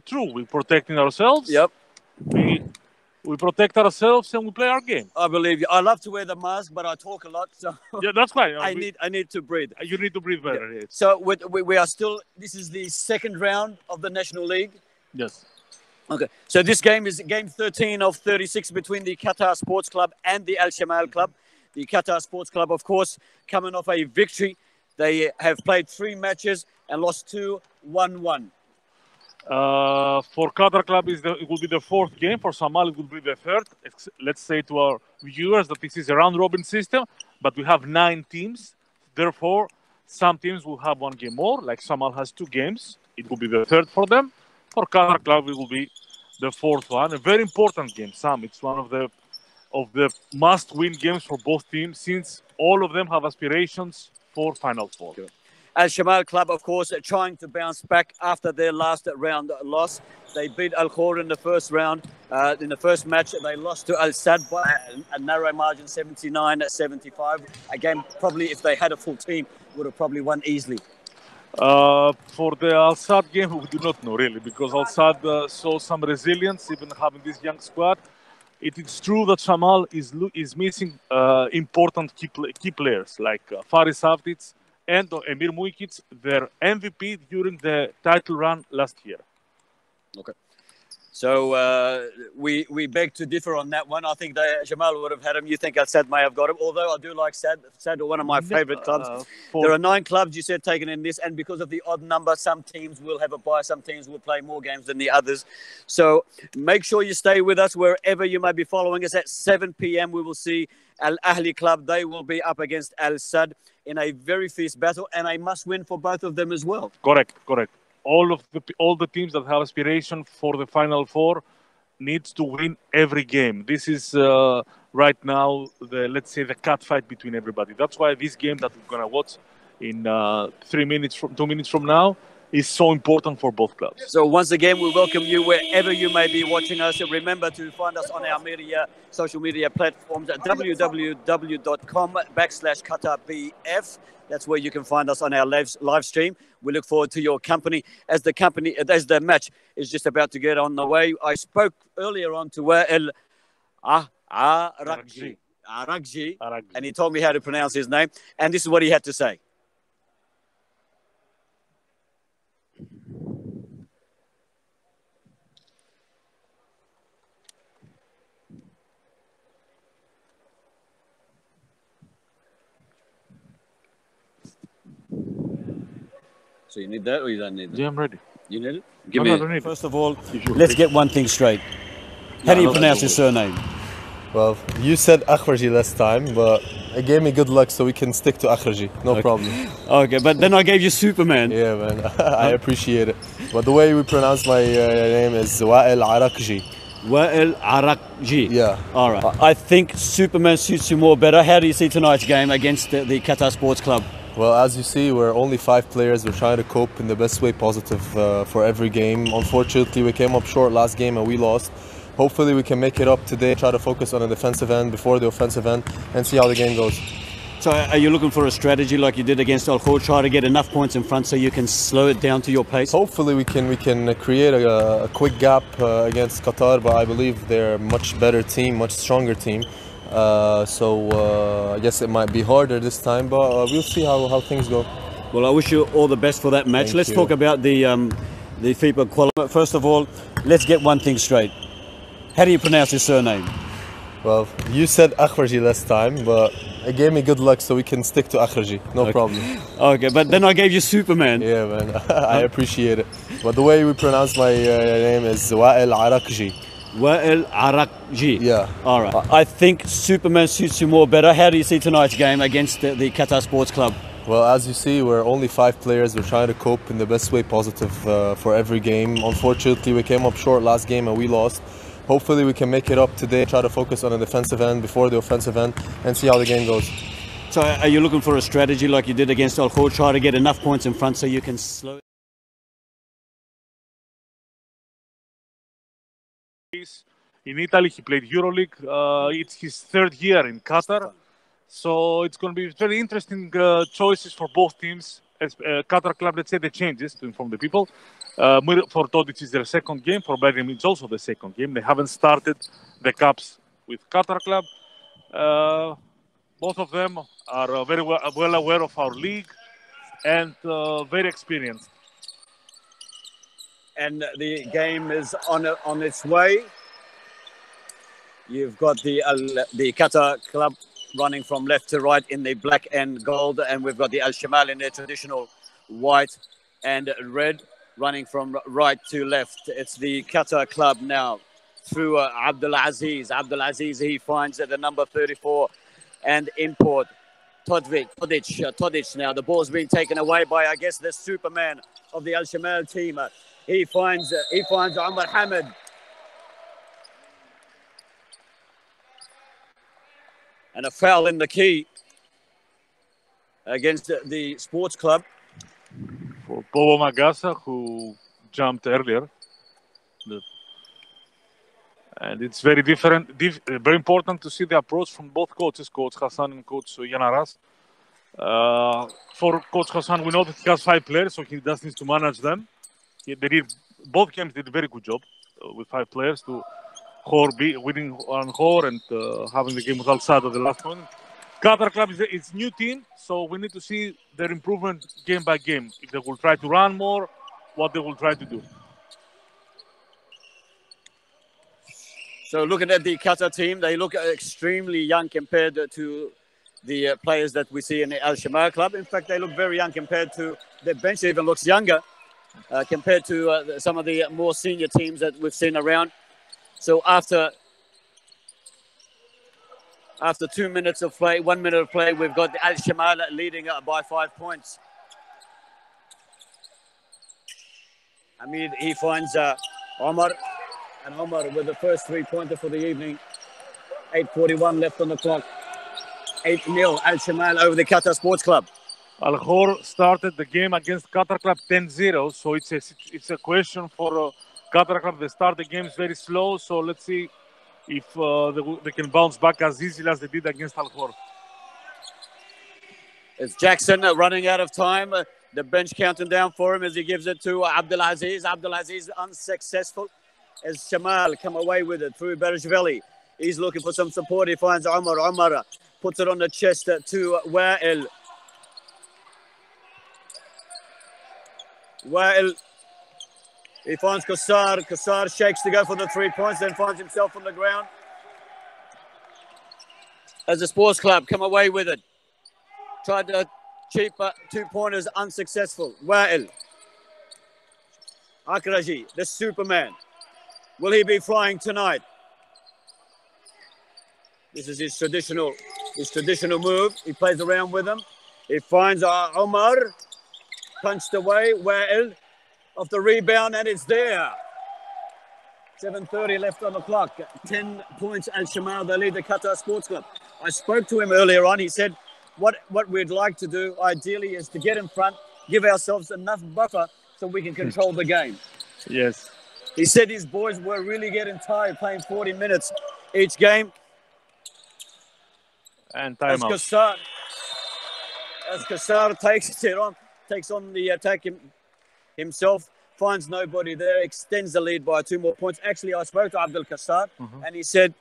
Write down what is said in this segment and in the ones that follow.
true. We're protecting ourselves. Yep. We protect ourselves and we play our game. I believe you. I love to wear the mask, but I talk a lot, so Yeah, that's fine. I need to breathe. You need to breathe better. Yeah. Yes. So we are still. This is the second round of the National League. Yes. Okay. So this game is game 13 of 36 between the Qatar Sports Club and the Al Shamal Club. The Qatar Sports Club, of course, coming off a victory. They have played 3 matches and lost 2, 1-1. For Qatar Club, it will be the 4th game. For Shamal, it will be the 3rd. Let's say to our viewers that this is a round-robin system, but we have 9 teams. Therefore, some teams will have 1 game more. Like Shamal has 2 games. It will be the 3rd for them. For Qatar Club, it will be the 4th one. A very important game, Sam. It's one of the must-win games for both teams, since all of them have aspirations for Final Four. Sure. Al Shamal Club, of course, trying to bounce back after their last round loss. They beat Al Khor in the first round. In the first match, they lost to Al Sadd by a narrow margin, 79-75. Again, probably if they had a full team, would have probably won easily. For the Al Sadd game, we do not know really, because Al Sadd saw some resilience, even having this young squad. It is true that Shamal is missing important key players like Faris Avdic and Emir Mujkic, their MVP during the title run last year. Okay. So we beg to differ on that one. I think Shamal would have had him. You think Al Sadd may have got him, although I do like Sadd. Sadd are one of my favourite clubs. There are 9 clubs, you said, taken in this, and because of the odd number, some teams will have a bye, some teams will play more games than the others. So make sure you stay with us wherever you may be following us. At 7 p.m. we will see Al Ahli Club. They will be up against Al Sadd in a very fierce battle, and a must-win for both of them as well. Correct. All the teams that have aspiration for the Final Four needs to win every game. This is right now let's say the cat fight between everybody. That's why this game that we're gonna watch in 2 minutes from now is so important for both clubs. So once again, we welcome you wherever you may be watching us. Remember to find us on our social media platforms at www.com/QatarBF. That's where you can find us on our live stream. We look forward to your company as the match is just about to get on the way. I spoke earlier on to Wa'il Arakji, and he told me how to pronounce his name. And this is what he had to say. So you need that or you don't need that? Yeah, I'm ready. You need it? Give me it. First of all, let's get one thing straight. How do you pronounce your surname? Well, you said Akhraji last time, but it gave me good luck, so we can stick to Akhraji. No problem. Okay, but then I gave you Superman. Yeah, man. I appreciate it. But the way we pronounce my name is Wa'il Arakji. Wa'il Arakji. Yeah. All right. I think Superman suits you more better. How do you see tonight's game against the Qatar Sports Club? Well, as you see, we're only 5 players. We're trying to cope in the best way positive for every game. Unfortunately, we came up short last game and we lost. Hopefully, we can make it up today. Try to focus on the defensive end before the offensive end and see how the game goes. So are you looking for a strategy like you did against Al Khor? Try to get enough points in front so you can slow it down to your pace? Hopefully, we can create a quick gap against Qatar, but I believe they're a much better team, much stronger team. So I guess it might be harder this time, but we'll see how things go. Well, I wish you all the best for that match. Let's talk about the FIBA qualifier. First of all, let's get one thing straight. How do you pronounce your surname? Well, you said Akhraji last time, but it gave me good luck, so we can stick to Akhraji. No problem. Okay, but then I gave you Superman. Yeah, man. I appreciate it. But the way we pronounce my name is Wa'il Arakji. Wa'il Arakji. Yeah. All right. I think Superman suits you more better. How do you see tonight's game against the Qatar Sports Club? Well, as you see, we're only 5 players. We're trying to cope in the best way positive for every game. Unfortunately, we came up short last game and we lost. Hopefully, we can make it up today. Try to focus on the defensive end before the offensive end and see how the game goes. So are you looking for a strategy like you did against Al Khor? Try to get enough points in front so you can slow. In Italy, he played EuroLeague. It's his 3rd year in Qatar. So it's going to be very interesting choices for both teams. As Qatar club, let's say the changes to inform the people. For Todic, it's their second game. For Belgium, it's also the second game. They haven't started the cups with Qatar club. Both of them are very well aware of our league and very experienced. And the game is on its way. You've got the Qatar club running from left to right in the black and gold, and we've got the Al Shamal in their traditional white and red, running from right to left. It's the Qatar club now through Abdulaziz. Abdulaziz, he finds the number 34 and import Todic now. The ball's being taken away by, I guess, the Superman of the Al Shamal team. He finds Omar Hamid. And a foul in the key against the sports club. For Bobo Magasa, who jumped earlier. And it's very different, very important to see the approach from both coaches, Coach Hassan and Coach Yanaras. For Coach Hassan, we know that he has 5 players, so he just needs to manage them. Both games did a very good job with 5 players to winning on Hor and having the game with Al Sadd at the last moment. Qatar club is a new team, so we need to see their improvement game by game. If they will try to run more, what they will try to do. So looking at the Qatar team, they look extremely young compared to the players that we see in the Al Shamal club. In fact, they look very young compared to their bench. Even looks younger compared to some of the more senior teams that we've seen around. So after 2 minutes of play, 1 minute of play, we've got Al Shamal leading by 5 points. Hamid, he finds Omar. And Omar with the first 3-pointer for the evening. 8:41 left on the clock. 8-0 Al Shamal over the Qatar Sports Club. Al Khor started the game against Qatar Club 10-0, so it's a question for Qatar Club. They start the games very slow, so let's see if they can bounce back as easily as they did against Al Khor. It's Jackson running out of time. The bench counting down for him as he gives it to Abdulaziz. Abdulaziz unsuccessful as Shamal come away with it through Berjveli. He's looking for some support. He finds Omar. Omar puts it on the chest to Wa'il. Wa'il. He finds Qassar. Qassar shakes to go for the 3 points, then finds himself on the ground. As the sports club come away with it. Tried to cheap 2-pointers, unsuccessful. Wa'il. Akraji, the Superman. Will he be flying tonight? This is his traditional move. He plays around with him. He finds Omar. Punched away. Wa'il off the rebound, and it's there. 7:30 left on the clock. 10 points Al Shamal. They lead the Qatar Sports Club. I spoke to him earlier on. He said what we'd like to do ideally is to get in front, give ourselves enough buffer so we can control the game. Yes. He said his boys were really getting tired playing 40 minutes each game. And timeout. As Qassar takes on the attack himself, finds nobody there, extends the lead by 2 more points. Actually, I spoke to Abdul Qassar and he said,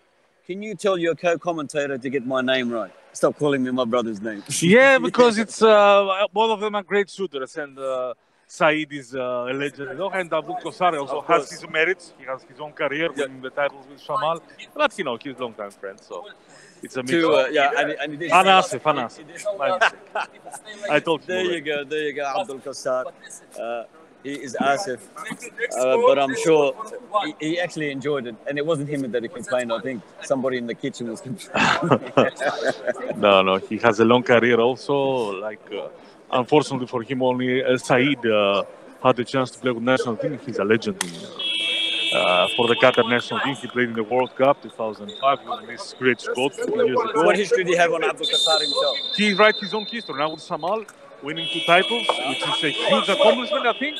can you tell your co-commentator to get my name right? Stop calling me my brother's name. Yeah, because it's both of them are great shooters, and Saeed is a legend, and Abdul Qassar also has his merits. He has his own career winning the titles with Shamal, but he's a long-time friend, so it's a mix. And Asif. I told you. There you go, Abdul Qassar. He is Asif, but I'm sure he actually enjoyed it, and it wasn't him that he complained. I think somebody in the kitchen was complaining. No, he has a long career also. Unfortunately for him, only Saeed had the chance to play with national team. He's a legend for the Qatar national team. He played in the World Cup 2005 with this great squad 15 years ago. What history do you have on Abdul Qassar himself? He writes his own history now with Shamal, winning 2 titles, which is a huge accomplishment. I think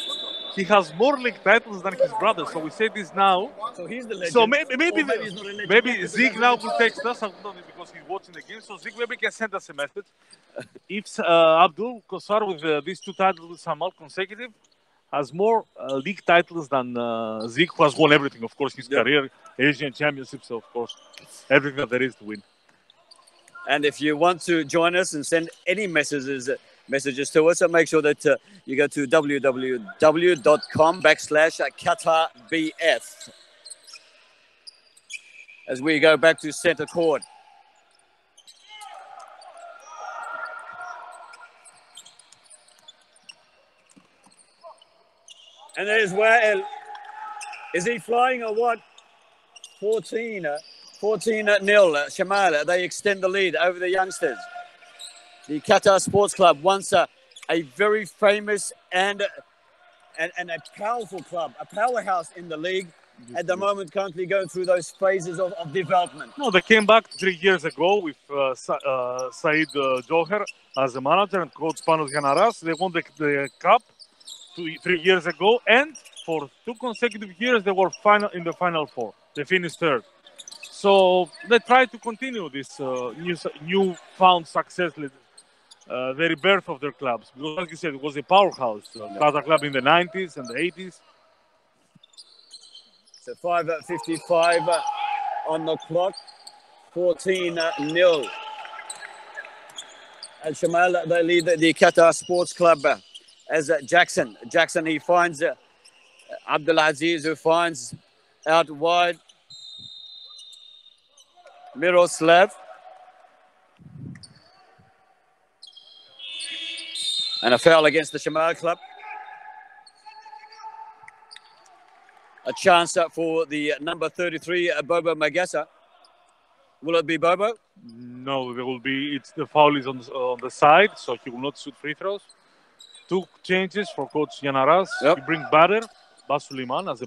he has more league titles than his brother. So we say this now. So he's the legend. So maybe Zig now will text us because he's watching the game. So Zig maybe can send us a message. If Abdul Qassar with these 2 titles with Shamal consecutive, has more league titles than Zeke, who has won everything, of course, his career, Asian Championships, of course, everything that there is to win. And if you want to join us and send any messages to us, make sure that you go to www.com/QatarBF as we go back to center court. And there's Wael. Is he flying or what? 14-0. Shamal, they extend the lead over the youngsters. The Qatar Sports Club, once a very famous and a powerful club, a powerhouse in the league, at the moment currently going through those phases of development. No, they came back 3 years ago with Said Joher as a manager and coach Panos Giannaras. They won the cup 3 years ago, and for 2 consecutive years they were in the Final Four. They finished third. So they try to continue this newfound success, the rebirth of their clubs. Because, like you said, it was a powerhouse. Qatar club in the 90s and the 80s. So 5:55 on the clock, 14-0. And Shamal, they lead the Qatar Sports Club as Jackson. Jackson, he finds Abdulaziz, who finds out wide Miroslav. And a foul against the Shamal club. A chance for the number 33, Bobo Magassa. Will it be Bobo? No, there will be. The foul is on the side, so he will not shoot free throws. 2 changes for Coach Giannaras. Yep. He brings Bas Suleiman as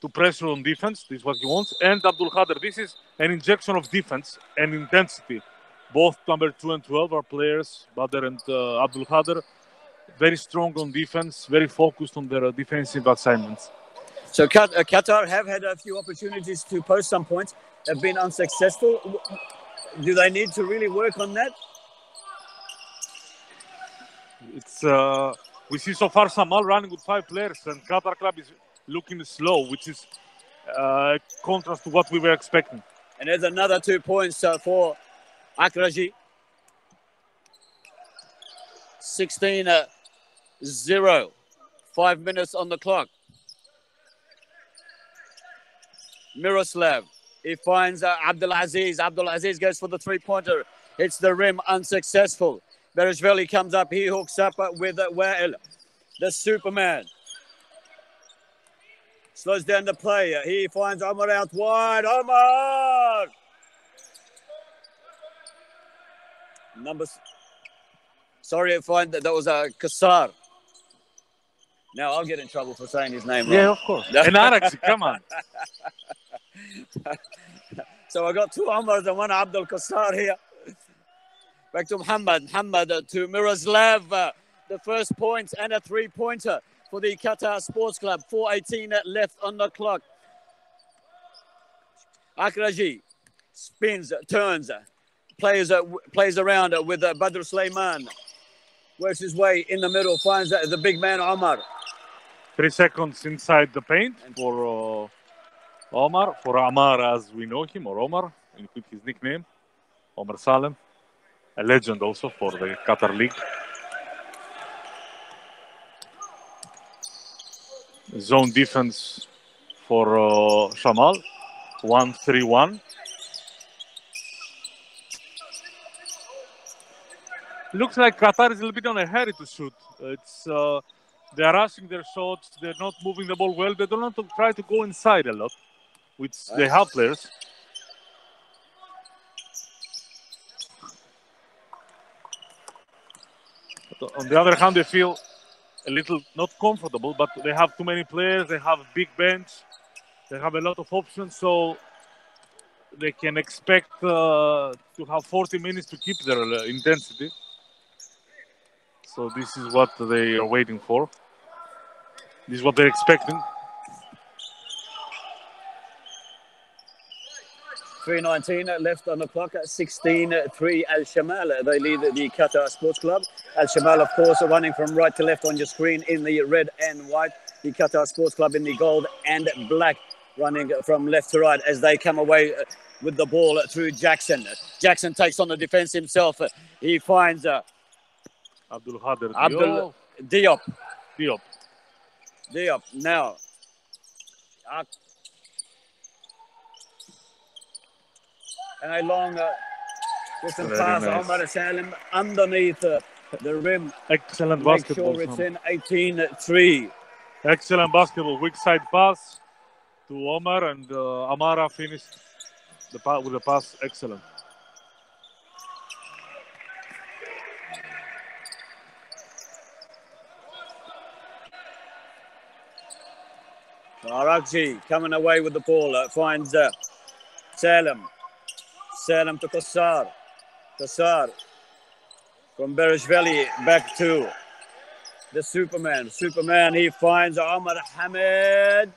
to pressure on defense. This is what he wants. And Abdul Khader. This is an injection of defense and intensity. Both number 2 and 12 are players, Badr and Abdul Khader. Very strong on defense, very focused on their defensive assignments. So Qatar have had a few opportunities to post some points, have been unsuccessful. Do they need to really work on that? It's we see so far Shamal running with 5 players, and Qatar club is looking slow, which is contrast to what we were expecting. And there's another 2 points for Akraji. 16-0. 5 minutes on the clock. Miroslav, he finds Abdulaziz. Abdulaziz goes for the 3-pointer. Hits the rim, unsuccessful. Bereshvili comes up. He hooks up with Wael, the Superman. Slows down the play. He finds Omar out wide. Omar! Sorry, I find that was Qassar. Now I'll get in trouble for saying his name wrong. Yeah, of course. And Araxi, come on. So I got 2 Omars and 1 Abdul Qassar here. Back to Muhammad. Muhammad to Miroslav. The first point and a 3-pointer for the Qatar Sports Club. 4:18 left on the clock. Akraji spins, turns, plays around with Badr Suleiman. Works his way in the middle, finds the big man Omar. 3 seconds inside the paint for Omar, for Amar as we know him, or Omar, with his nickname, Omar Salem. A legend also for the Qatar League. Zone defense for Shamal, 1-3-1. Looks like Qatar is a little bit on a hurry to shoot. They are rushing their shots. They're not moving the ball well. They don't want to try to go inside a lot, which they have players. But on the other hand, they feel a little not comfortable, but they have too many players. They have a big bench. They have a lot of options, so they can expect to have 40 minutes to keep their intensity. So this is what they are waiting for. This is what they're expecting. 3:19 left on the clock. 16-3 Al Shamal. They lead the Qatar Sports Club. Al Shamal, of course, are running from right to left on your screen in the red and white. The Qatar Sports Club in the gold and black, running from left to right as they come away with the ball through Jackson. Jackson takes on the defense himself. He finds Abdul Hader Diop. Diop. Now. And a long distance pass. Nice. Omar Salim underneath the rim. Excellent Make basketball. sure it's in 18-3. Excellent basketball. Weak side pass to Omar, and Amara finished with the pass. Excellent. Arakji coming away with the ball. Finds Salim. Salim to Qassar. Qassar from Bereshvili back to the Superman. Superman, he finds Omar Hamid.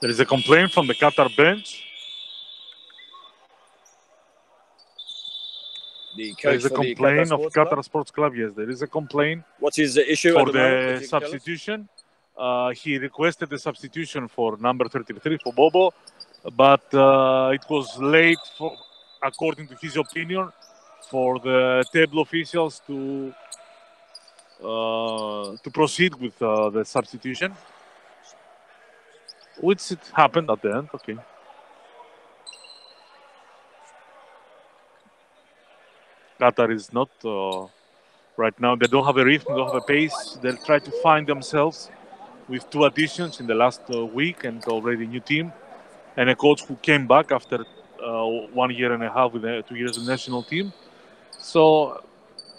There is a complaint from the Qatar bench. There is a complaint of Qatar Sports Club. Yes, there is a complaint. What's his issue for the substitution? He requested the substitution for number 33 for Bobo, but it was late, according to his opinion, for the table officials to proceed with the substitution, which it happened at the end. Okay. Qatar is not right now. They don't have a rhythm, they don't have a pace. They'll try to find themselves with 2 additions in the last week and already a new team and a coach who came back after 1 year and a half with 2 years in the national team. So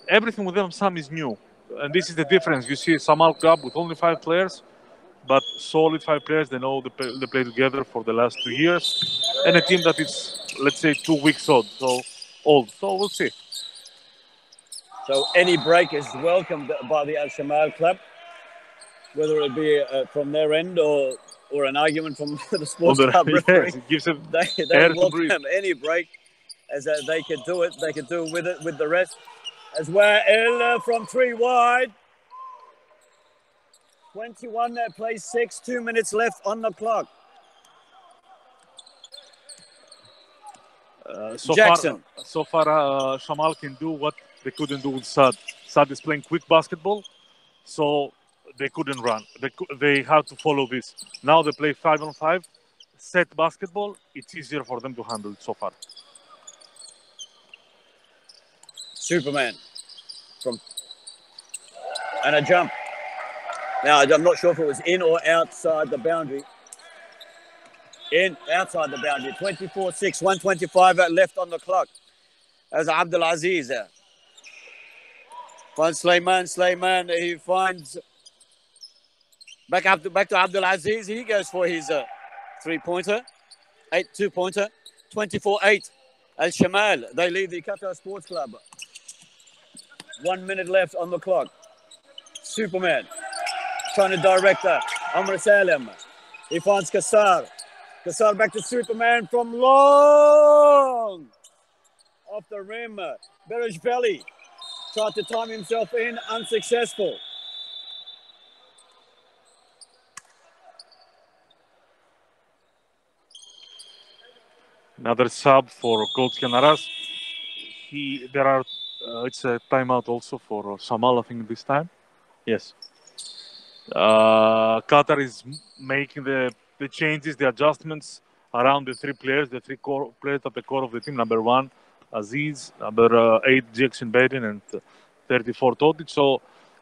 everything with them, Sam, is new. And this is the difference. You see a Shamal club with only 5 players, but solid 5 players. They know they play together for the last 2 years. And a team that is, let's say, 2 weeks old. So we'll see. So any break is welcomed by the Al Shamal club, whether it be from their end or an argument from the sports club referee. Yes, it gives them they welcome any break as they could do it. They could do it with the rest. As well from 3 wide. 21 plays 6, 2 minutes left on the clock. Jackson. So far, Shamal can do what they couldn't do with Sad. Sad is playing quick basketball, so they couldn't run. They had to follow this. Now they play 5-on-5, set basketball. It's easier for them to handle it so far. Superman and a jump. Now, I'm not sure if it was in or outside the boundary. Outside the boundary. 24-6, 1:25 left on the clock. As Abdul Aziz finds Sleiman. He finds back to Abdul Aziz. He goes for his 3-pointer, 2-pointer, 24-8. Al Shamal, they lead the Qatar Sports Club. 1 minute left on the clock. Superman trying to direct Omar Salim. He finds Qassar. Qassar back to Superman from long off the rim. Bereshvili tried to time himself in, unsuccessful. Another sub for Coach Canaras. It's a timeout also for Shamal, I think, this time. Yes. Qatar is making the changes, the adjustments around the 3 players, the 3 core players at the core of the team. Number 1, Aziz. Number 8, Jackson Baden, and 34, Todic. So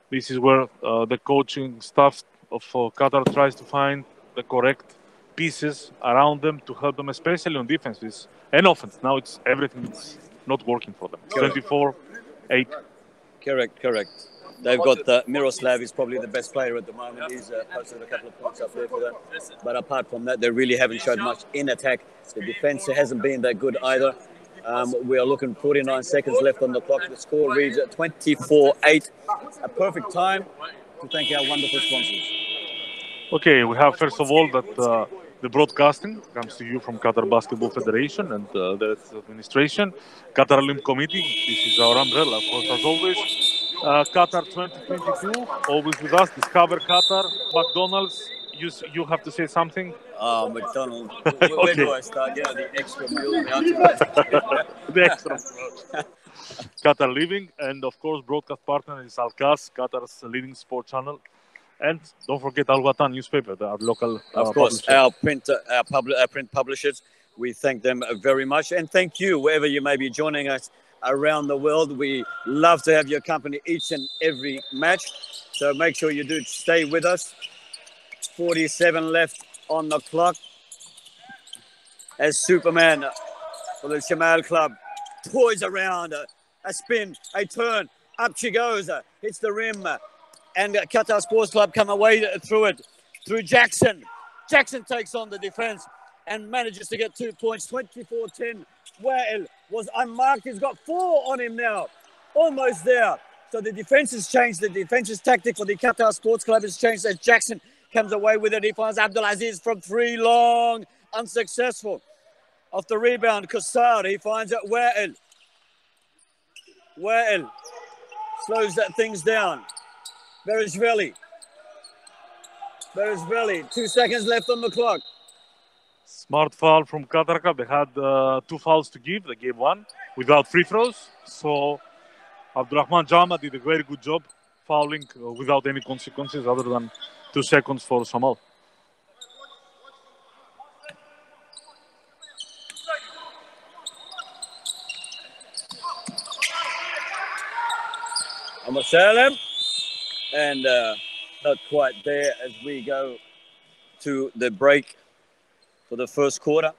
this is where the coaching staff of Qatar tries to find the correct pieces around them to help them, especially on defenses and offense. Now everything is not working for them. 24-8. Correct. They've got Miroslav is probably the best player at the moment. He's posted a couple of points up there for them. But apart from that, they really haven't showed much in attack. The defense hasn't been that good either. We are looking 49 seconds left on the clock. The score reads at 24-8. A perfect time to thank our wonderful sponsors. Okay, we have first of all that the broadcasting comes to you from Qatar Basketball Federation and the administration. Qatar Olympic Committee, this is our umbrella, of course, as always. Qatar 2022, always with us. Discover Qatar, McDonald's. You have to say something. McDonald's. Where do I start? Yeah, the extra meal. The extra meal. Qatar Living, and of course, broadcast partner is Al-Qas, Qatar's leading sport channel. And don't forget Al Watan newspaper, our local. Of course, publisher. our print publishers. We thank them very much, and thank you wherever you may be joining us around the world. We love to have your company each and every match. So make sure you do stay with us. 47 left on the clock. As Superman for the Shamal club toys around, a spin, a turn, up she goes, hits the rim. And Qatar Sports Club come away through it, through Jackson. Jackson takes on the defense and manages to get 2 points, 24-10. Wael was unmarked. He's got 4 on him now, almost there. So the defense has changed. The defense's tactic for the Qatar Sports Club has changed as Jackson comes away with it. He finds Abdulaziz from 3 long, unsuccessful. Off the rebound, Qassar, he finds it Wael. Wael slows things down. Bereshvili, 2 seconds left on the clock. Smart foul from Qatar Club. They had 2 fouls to give. They gave 1 without free throws. So Abdurrahman Jama did a very good job fouling without any consequences other than 2 seconds for Shamal. Amasalem. And not quite there as we go to the break for the first quarter.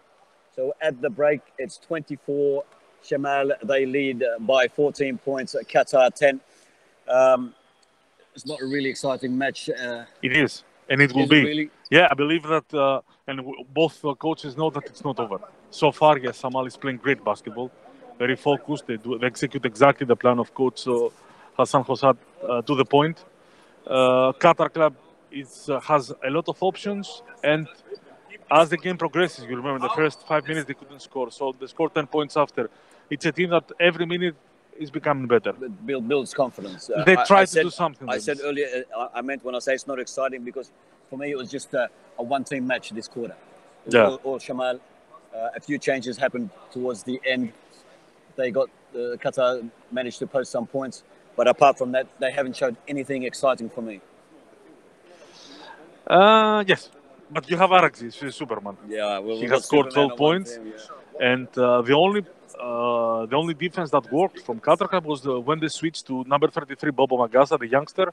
So at the break, it's 24. Shamal, they lead by 14 points at Qatar 10. It's not a really exciting match. It is, and it will be. Really? Yeah, I believe that, and both coaches know that it's not over. So far, yes, Shamal is playing great basketball, very focused. They execute exactly the plan of Coach Hassan Hossad to the point. Qatar Club has a lot of options, and as the game progresses, you remember the first 5 minutes they couldn't score, so they scored 10 points after. It's a team that every minute is becoming better. Builds confidence. They try to do something. I said earlier, I meant when I say it's not exciting because for me it was just a one-team match this quarter. All Shamal. A few changes happened towards the end. They got Qatar managed to post some points. But apart from that, they haven't showed anything exciting for me. Yes, but you have Araxi, he's Superman. Yeah, well, he has scored 12 points, and the only defense that worked from Qatar Club was when they switched to number 33, Bobo Magasa, the youngster,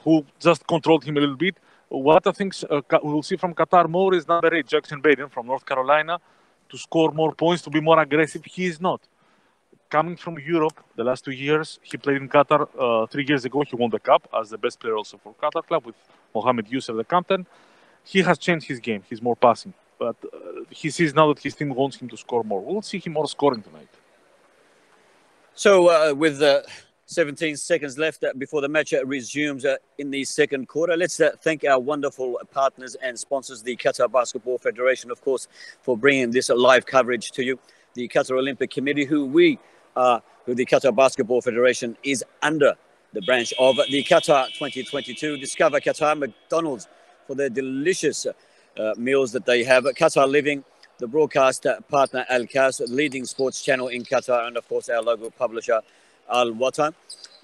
who just controlled him a little bit. What I think we'll see from Qatar more is number 8, Jackson Baden from North Carolina, to score more points, to be more aggressive. He is not. Coming from Europe, the last 2 years, he played in Qatar 3 years ago. He won the cup as the best player also for Qatar Club with Mohamed Youssef, the captain. He has changed his game. He's more passing. But he sees now that his team wants him to score more. We'll see him more scoring tonight. So with 17 seconds left before the match resumes in the second quarter, let's thank our wonderful partners and sponsors, the Qatar Basketball Federation, of course, for bringing this live coverage to you. The Qatar Olympic Committee, who the Qatar Basketball Federation is under the branch of the Qatar 2022. Discover Qatar, McDonald's for their delicious meals that they have. Qatar Living, the broadcast partner Al-Qas, leading sports channel in Qatar, and of course our local publisher Al Watan.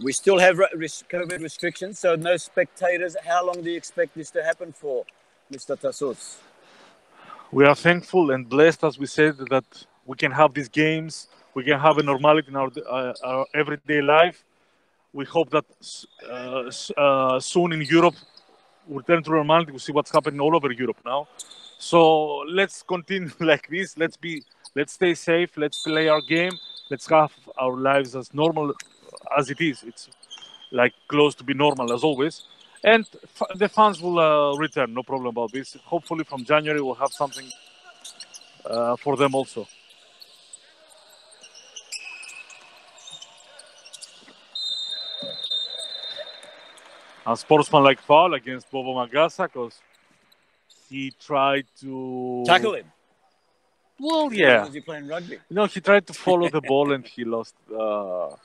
We still have COVID restrictions, so no spectators. How long do you expect this to happen for, Mr. Tassos? We are thankful and blessed, as we said, that we can have these games. We can have a normality in our everyday life. We hope that soon in Europe we'll return to normality. We'll see what's happening all over Europe now. So let's continue like this. Let's stay safe. Let's play our game. Let's have our lives as normal as it is. like close to be normal as always. And the fans will return, no problem about this. Hopefully from January we'll have something for them also. A sportsmanlike foul against Bobo Magasa because he tried to Tackle him. Well, yeah. Was he playing rugby? No, he tried to follow the ball and he lost the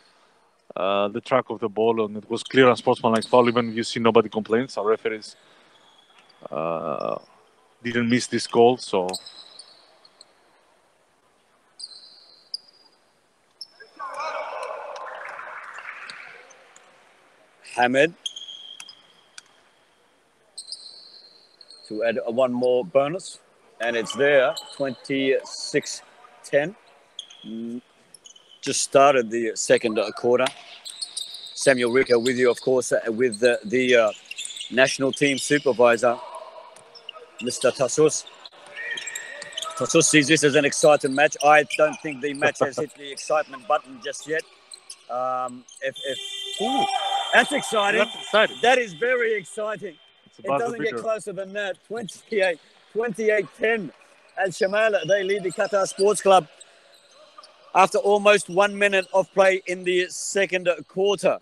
track of the ball, and it was clear and sportsmanlike foul. Even you see nobody complains. Our referees didn't miss this goal, so. Hamid to add one more bonus, and it's there, 26-10. Just started the second quarter. Samuel Ricker with you, of course, with the national team supervisor, Mr. Tassos. Tassos sees this as an exciting match. I don't think the match has hit the excitement button just yet. Ooh, that's exciting. That's exciting. That is very exciting. It doesn't get closer than that. 28-10. As Shamal, they lead the Qatar Sports Club after almost 1 minute of play in the second quarter.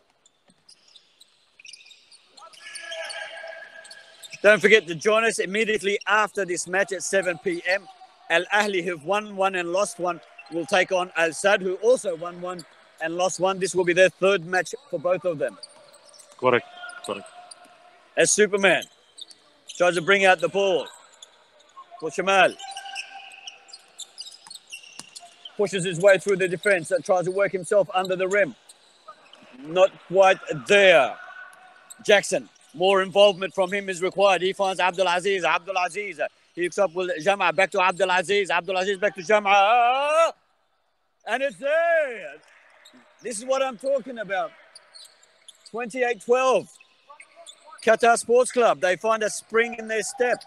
Don't forget to join us immediately after this match at 7 p.m. Al Ahli, who've won one and lost one, will take on Al Sadd, who also won one and lost one. This will be their third match for both of them. Correct. As Superman tries to bring out the ball for Shamal. Pushes his way through the defense and tries to work himself under the rim. Not quite there. Jackson, more involvement from him is required. He finds Abdulaziz. He hooks up with Jama. Back to Abdulaziz. Abdulaziz back to Jama. And it's there. This is what I'm talking about. 28-12. Qatar Sports Club. They find a spring in their step.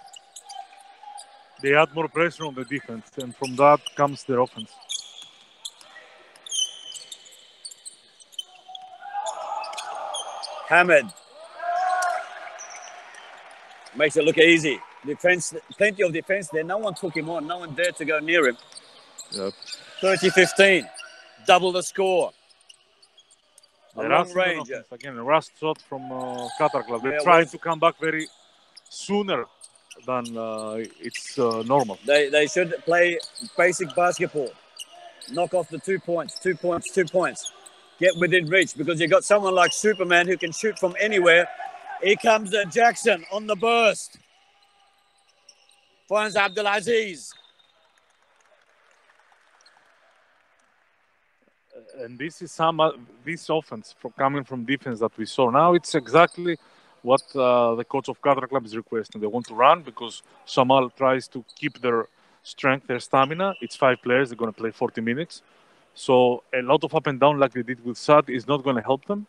They add more pressure on the defense, and from that comes their offense. Hamid makes it look easy. Defense, plenty of defense there. No one took him on. No one dared to go near him. Yep. 30-15. Double the score. A long range. Again, a rust shot from Qatar Club. They're trying to come back very sooner than it's normal. They should play basic basketball. Knock off the 2 points, 2 points, 2 points. Get within reach, because you've got someone like Superman who can shoot from anywhere. Here comes Jackson on the burst. Finds Abdulaziz. And this is this offense coming from defense that we saw. Now it's exactly what the coach of Qatar Club is requesting. They want to run because Shamal tries to keep their strength, their stamina. It's 5 players. They're going to play 40 minutes. So a lot of up and down like they did with Sadd is not going to help them.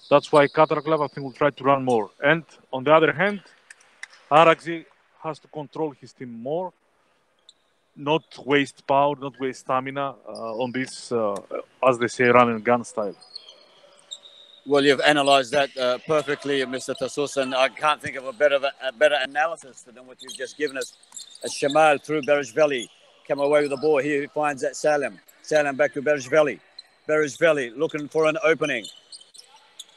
That's why Qatar Club, I think, will try to run more. And on the other hand, Araxi has to control his team more, not waste power, not waste stamina on this, as they say, run and gun style. Well, you've analysed that perfectly, Mr. Tassos, and I can't think of a better analysis than what you've just given us. As Shamal through Bereshvili, come away with the ball. Here he finds that Salim. Salim back to Bereshvili. Bereshvili looking for an opening.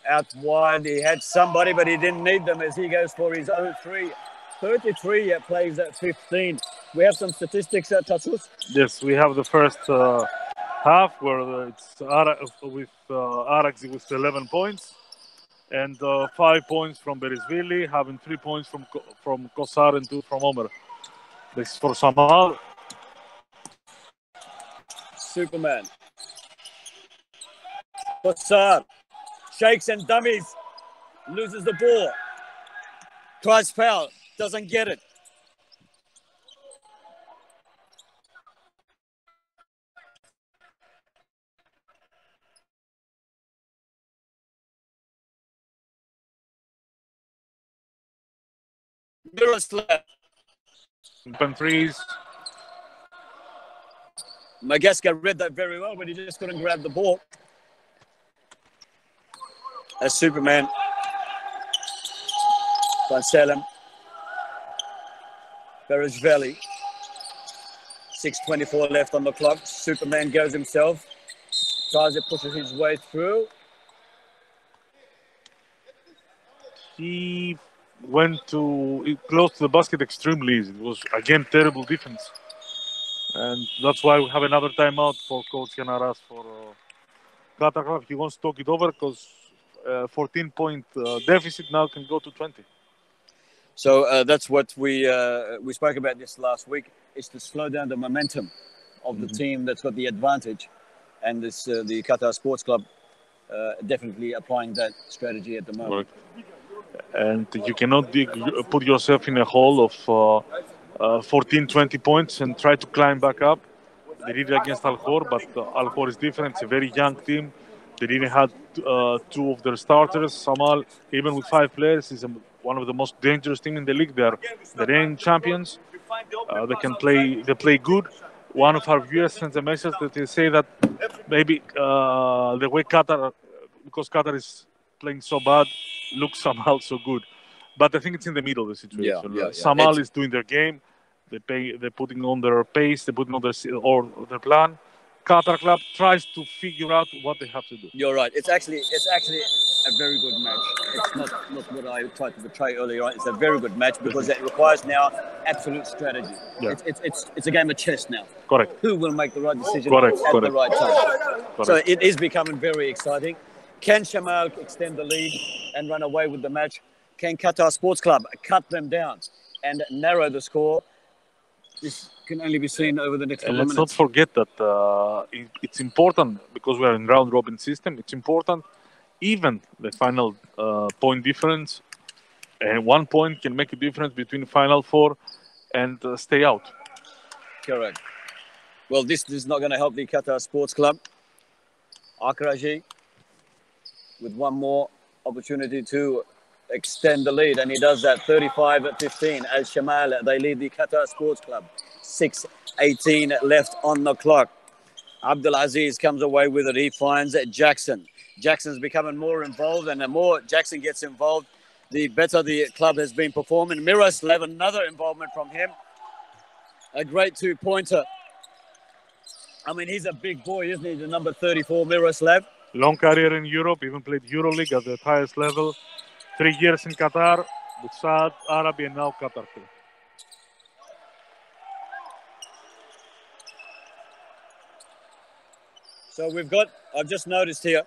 Out wide, he had somebody, but he didn't need them as he goes for his own 3. 33 plays at 15. We have some statistics at Tassos. Yes, we have the first half where it's Araxi with 11 points and 5 points from Bereshvili, having 3 points from Kosar and 2 from Omer. This is for Shamal. Superman. Kosar shakes and dummies. Loses the ball. Tries foul. Doesn't get it. Miroslav. Open threes. Magaska read that very well, but he just couldn't grab the ball. A Superman. Selim. Berejveli. 6:24 left on the clock. Superman goes himself. Tries to push his way through. He went close to the basket extremely easy. It was, again, terrible defense. And that's why we have another timeout for Coach Yanaras for Qatar. He wants to talk it over because 14-point deficit now can go to 20. So that's what we spoke about this last week, is to slow down the momentum of the team that's got the advantage. And this the Qatar Sports Club definitely applying that strategy at the moment. Correct. And you cannot put yourself in a hole of 14, 20 points and try to climb back up. They did it against Al Khor, but Al Khor is different. It's a very young team. They didn't have two of their starters. Shamal, even with 5 players, is one of the most dangerous teams in the league. They are the reigning champions. They play good. One of our viewers sends a message that they say that maybe the way because Qatar is playing so bad, looks somehow so good. But I think it's in the middle of the situation. Shamal is doing their game. They're putting on their pace. They're putting on their plan. Qatar Club tries to figure out what they have to do. You're right. It's actually a very good match. It's not what I tried to portray earlier on. It's a very good match because it requires now absolute strategy. Yeah. It's a game of chess now. Correct. Who will make the right decision at the right time? Correct. So it is becoming very exciting. Can Shamal extend the lead and run away with the match? Can Qatar Sports Club cut them down and narrow the score? This can only be seen over the next couple of minutes. Let's not forget that it's important, because we are in round-robin system. It's important, even the final point difference, and 1 point can make a difference between Final Four and stay out. Correct. Well, this is not going to help the Qatar Sports Club. Akraji with one more opportunity to extend the lead, and he does that 35-15 as Shamal, they lead the Qatar Sports Club. 6:18 left on the clock. Abdulaziz comes away with it. He finds Jackson. Jackson's becoming more involved, and the more Jackson gets involved, the better the club has been performing. Miroslav, another involvement from him. A great 2-pointer. I mean, he's a big boy, isn't he? The number 34, Miroslav. Long career in Europe, even played EuroLeague at the highest level. 3 years in Qatar, with Saad, Arabi, and now Qatar. So I've just noticed here,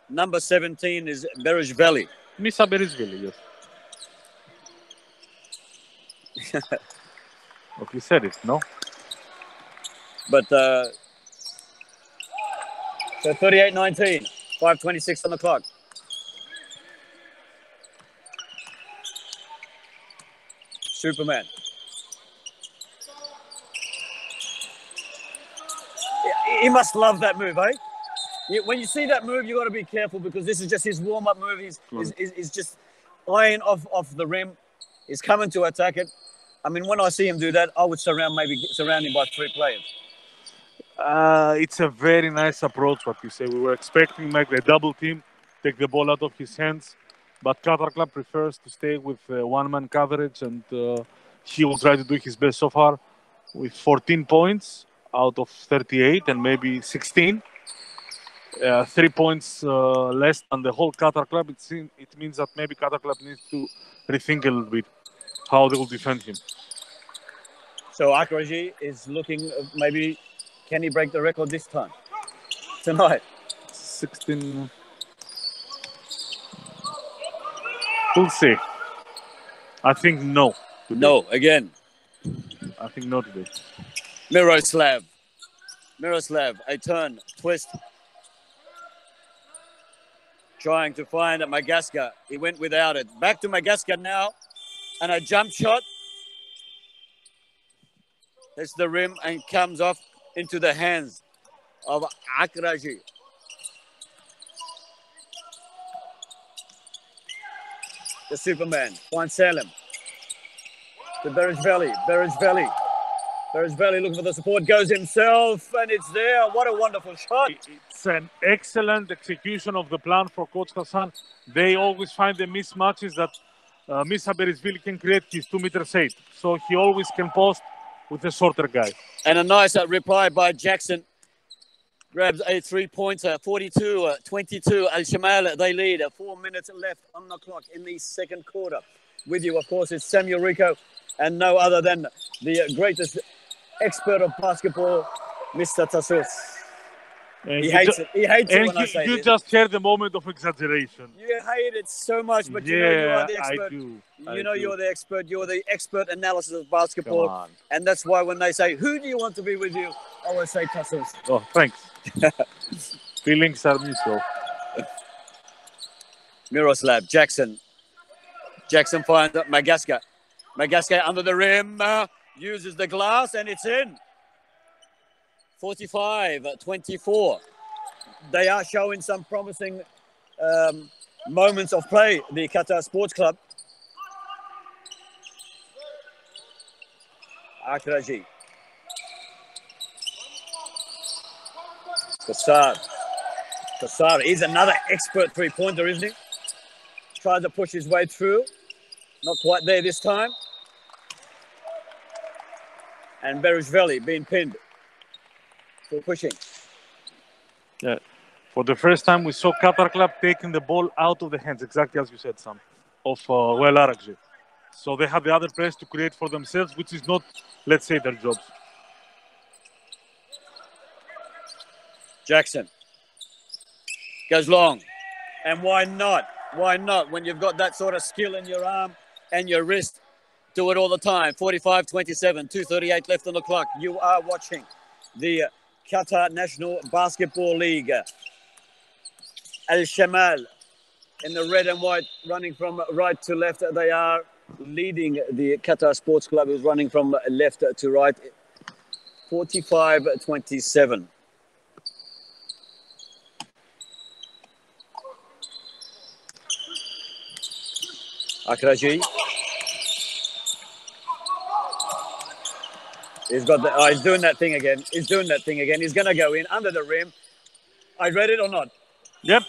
number 17 is Berejveli. Misa Berejveli, yes. But we said it, no? But, so 38-19, 5:26 on the clock. Superman. He must love that move, eh? When you see that move, you got to be careful, because this is just his warm-up move. He's just eyeing off the rim. He's coming to attack it. I mean, when I see him do that, I would surround him by 3 players. It's a very nice approach, what you say. We were expecting make the double team, take the ball out of his hands, but Qatar Club prefers to stay with one-man coverage, and he will try to do his best so far with 14 points out of 38 and maybe 16. 3 points less than the whole Qatar Club. It means that maybe Qatar Club needs to rethink a little bit how they will defend him. So Akraji is looking, maybe, can he break the record this time? Tonight? 16. We'll see. I think no. Today. No, again. I think no today. Miroslav, a turn, twist. Trying to find Magaska. He went without it. Back to Magaska now. And a jump shot. Hits the rim and comes off into the hands of Akraji. The Superman, finds Salim. To Berejveli. Berejveli looking for the support, goes himself, and it's there. What a wonderful shot. It's an excellent execution of the plan for Coach Hassan. They always find the mismatches that Misa Berisvili can create. He's 2'8", so he always can post with a shorter guy. And a nice reply by Jackson. Grabs a 3-pointer, 42-22. Al-Shamal, they lead. 4 minutes left on the clock in the second quarter. With you, of course, is Samuel Rico, and no other than the greatest expert of basketball, Mr. Tassos. He hates it. He hates it when I say You this. just heard the moment of exaggeration. You hate it so much, but you know you are the expert. I do. You're the expert. You're the expert analysis of basketball. And that's why when they say, who do you want to be with you? I always say Tassos. Oh, thanks. Feelings are mutual. Miroslav, Jackson. Jackson finds Magaska. Magaska under the rim. Uses the glass, and it's in. 45-24. They are showing some promising moments of play, the Qatar Sports Club. Akraji. Qassar is another expert three-pointer, isn't he? Tries to push his way through. Not quite there this time. And Berishvili being pinned for pushing. Yeah. For the first time, we saw Qatar Club taking the ball out of the hands, exactly as you said, Sam, of Arakji. So they have the other players to create for themselves, which is not, let's say, their jobs. Jackson goes long. And why not? Why not? When you've got that sort of skill in your arm and your wrist, do it all the time. 45-27, 2:38 left on the clock. You are watching the Qatar National Basketball League. Al-Shamal in the red and white, running from right to left. They are leading the Qatar Sports Club, who's running from left to right. 45-27. Akraji. He's got the, he's doing that thing again. He's doing that thing again. He's going to go in under the rim. I read it or not? Yep.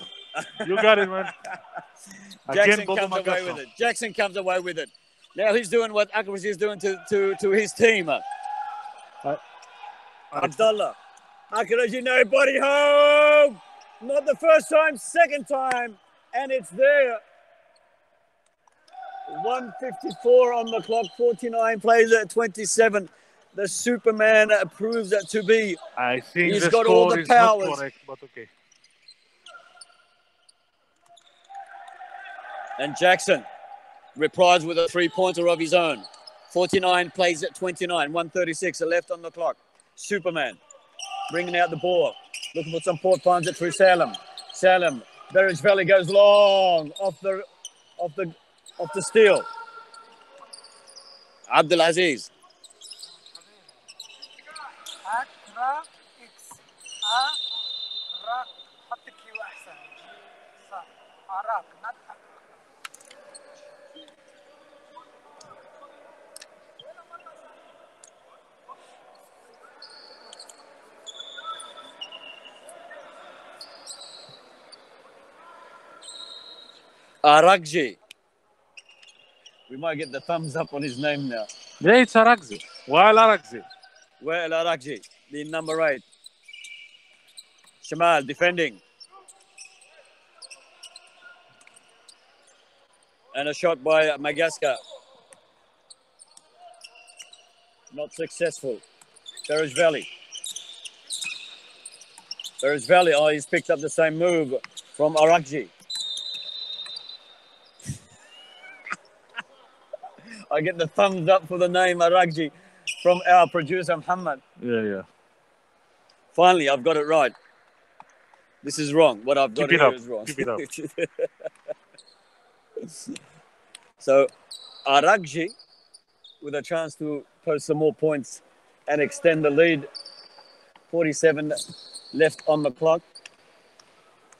You got it, man. Jackson comes away with it. Jackson comes away with it. Now he's doing what Akraji is doing to his team. Abdullah. Akraji, nobody home. Not the first time, second time. And it's there. 1:54 on the clock, 49 plays at 27. The Superman proves that to be. I think he's the got score all the is powers. not correct, but okay. And Jackson replies with a three-pointer of his own. 49 plays at 29, 1:36 left on the clock. Superman bringing out the ball, looking for some port finds it through Salem. Salem, Berishvili goes long off the steal. Abdulaziz. Arakji. We might get the thumbs up on his name now. Yeah, it's Arakji. Wael Arakji. Wael Arakji, the number 8. Shamal defending. And a shot by Magaska. Not successful. Berishvili. Oh, he's picked up the same move from Arakji. I get the thumbs up for the name Arakji from our producer, Muhammad. Yeah. Finally, I've got it right. This is wrong. What I've got here is wrong. Keep it up. So, Arakji with a chance to post some more points and extend the lead. 47 left on the clock.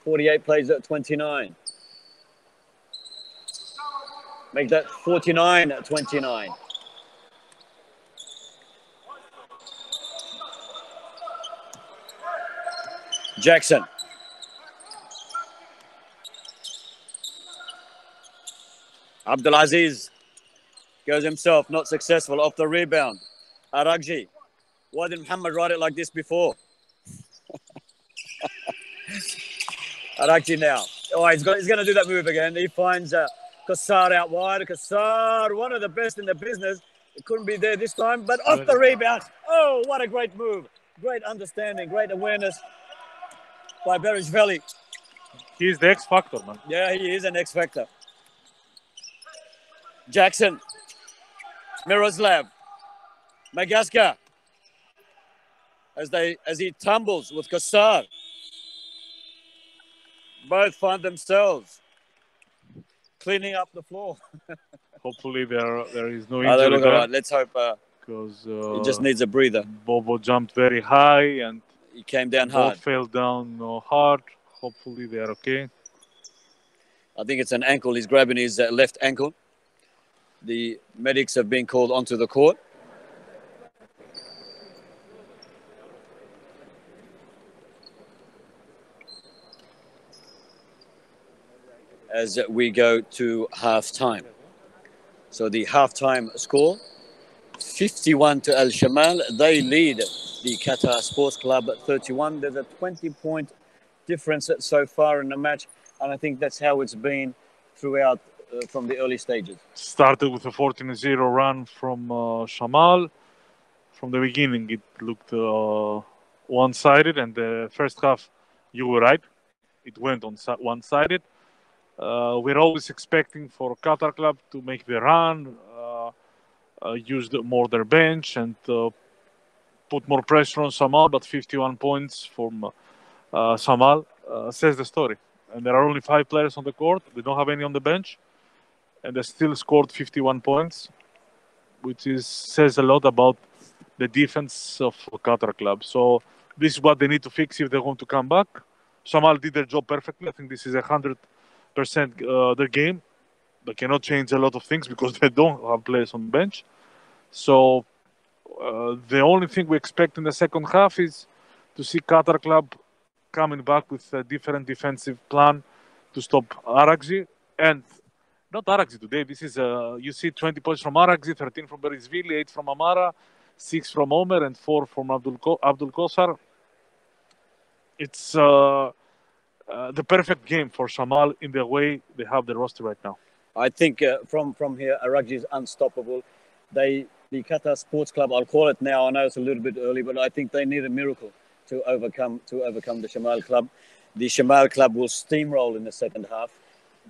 48 plays at 29. Make that 49-29. Jackson Abdulaziz goes himself, not successful, off the rebound. Aragji. Why didn't Muhammad write it like this before? Aragji now. Oh, he's going to do that move again. He finds Qatar out wide. Qatar, one of the best in the business. It couldn't be there this time, but off the rebound. Oh, what a great move. Great understanding, great awareness by Berishvili. He's the X factor, man. Yeah, he is an X factor. Jackson. Miroslav. Magaska. As he tumbles with Qatar. Both find themselves cleaning up the floor. Hopefully there is no injury look there. right. Let's hope Because he just needs a breather. Bobo jumped very high and He came down both hard. fell down hard. Hopefully they are okay. I think it's an ankle. He's grabbing his left ankle. The medics have been called onto the court. As we go to half-time. So the half-time score, 51 to Al-Shamal. They lead the Qatar Sports Club at 31. There's a 20-point difference so far in the match, and I think that's how it's been throughout from the early stages. Started with a 14-0 run from Shamal. From the beginning, it looked one-sided, and the first half, you were right, it went on one-sided. We're always expecting for Qatar club to make the run, use more their bench, and put more pressure on Shamal. But 51 points from Shamal says the story. And there are only 5 players on the court. They don't have any on the bench, and they still scored 51 points, which says a lot about the defense of Qatar club. So this is what they need to fix if they want to come back. Shamal did their job perfectly. I think this is 100% their game. They cannot change a lot of things because they don't have players on the bench. So the only thing we expect in the second half is to see Qatar club coming back with a different defensive plan to stop Aragji. And not Aragji today. This is you see 20 points from Aragji, 13 from Berishvili, 8 from Amara, 6 from Omer, and 4 from Abdul Kosar. It's the perfect game for Shamal in the way they have the roster right now. I think from here, Aragji is unstoppable. The Qatar Sports Club, I'll call it now. I know it's a little bit early, but I think they need a miracle to overcome the Shamal club. The Shamal club will steamroll in the second half.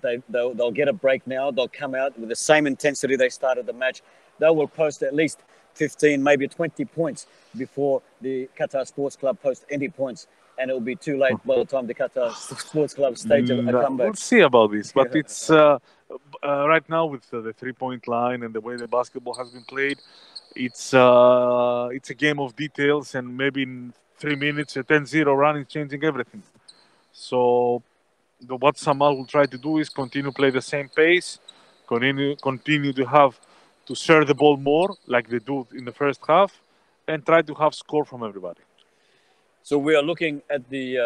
They'll get a break now. They'll come out with the same intensity they started the match. They will post at least 15, maybe 20 points before the Qatar Sports Club post any points. And it will be too late by the time the Qatar Sports Club stage a comeback. We'll see about this. But it's right now with the three-point line and the way the basketball has been played, it's a game of details. And maybe in 3 minutes, a 10-0 run is changing everything. So what Shamal will try to do is continue to play the same pace, continue to share the ball more like they do in the first half, and try to have score from everybody. So we are looking at the...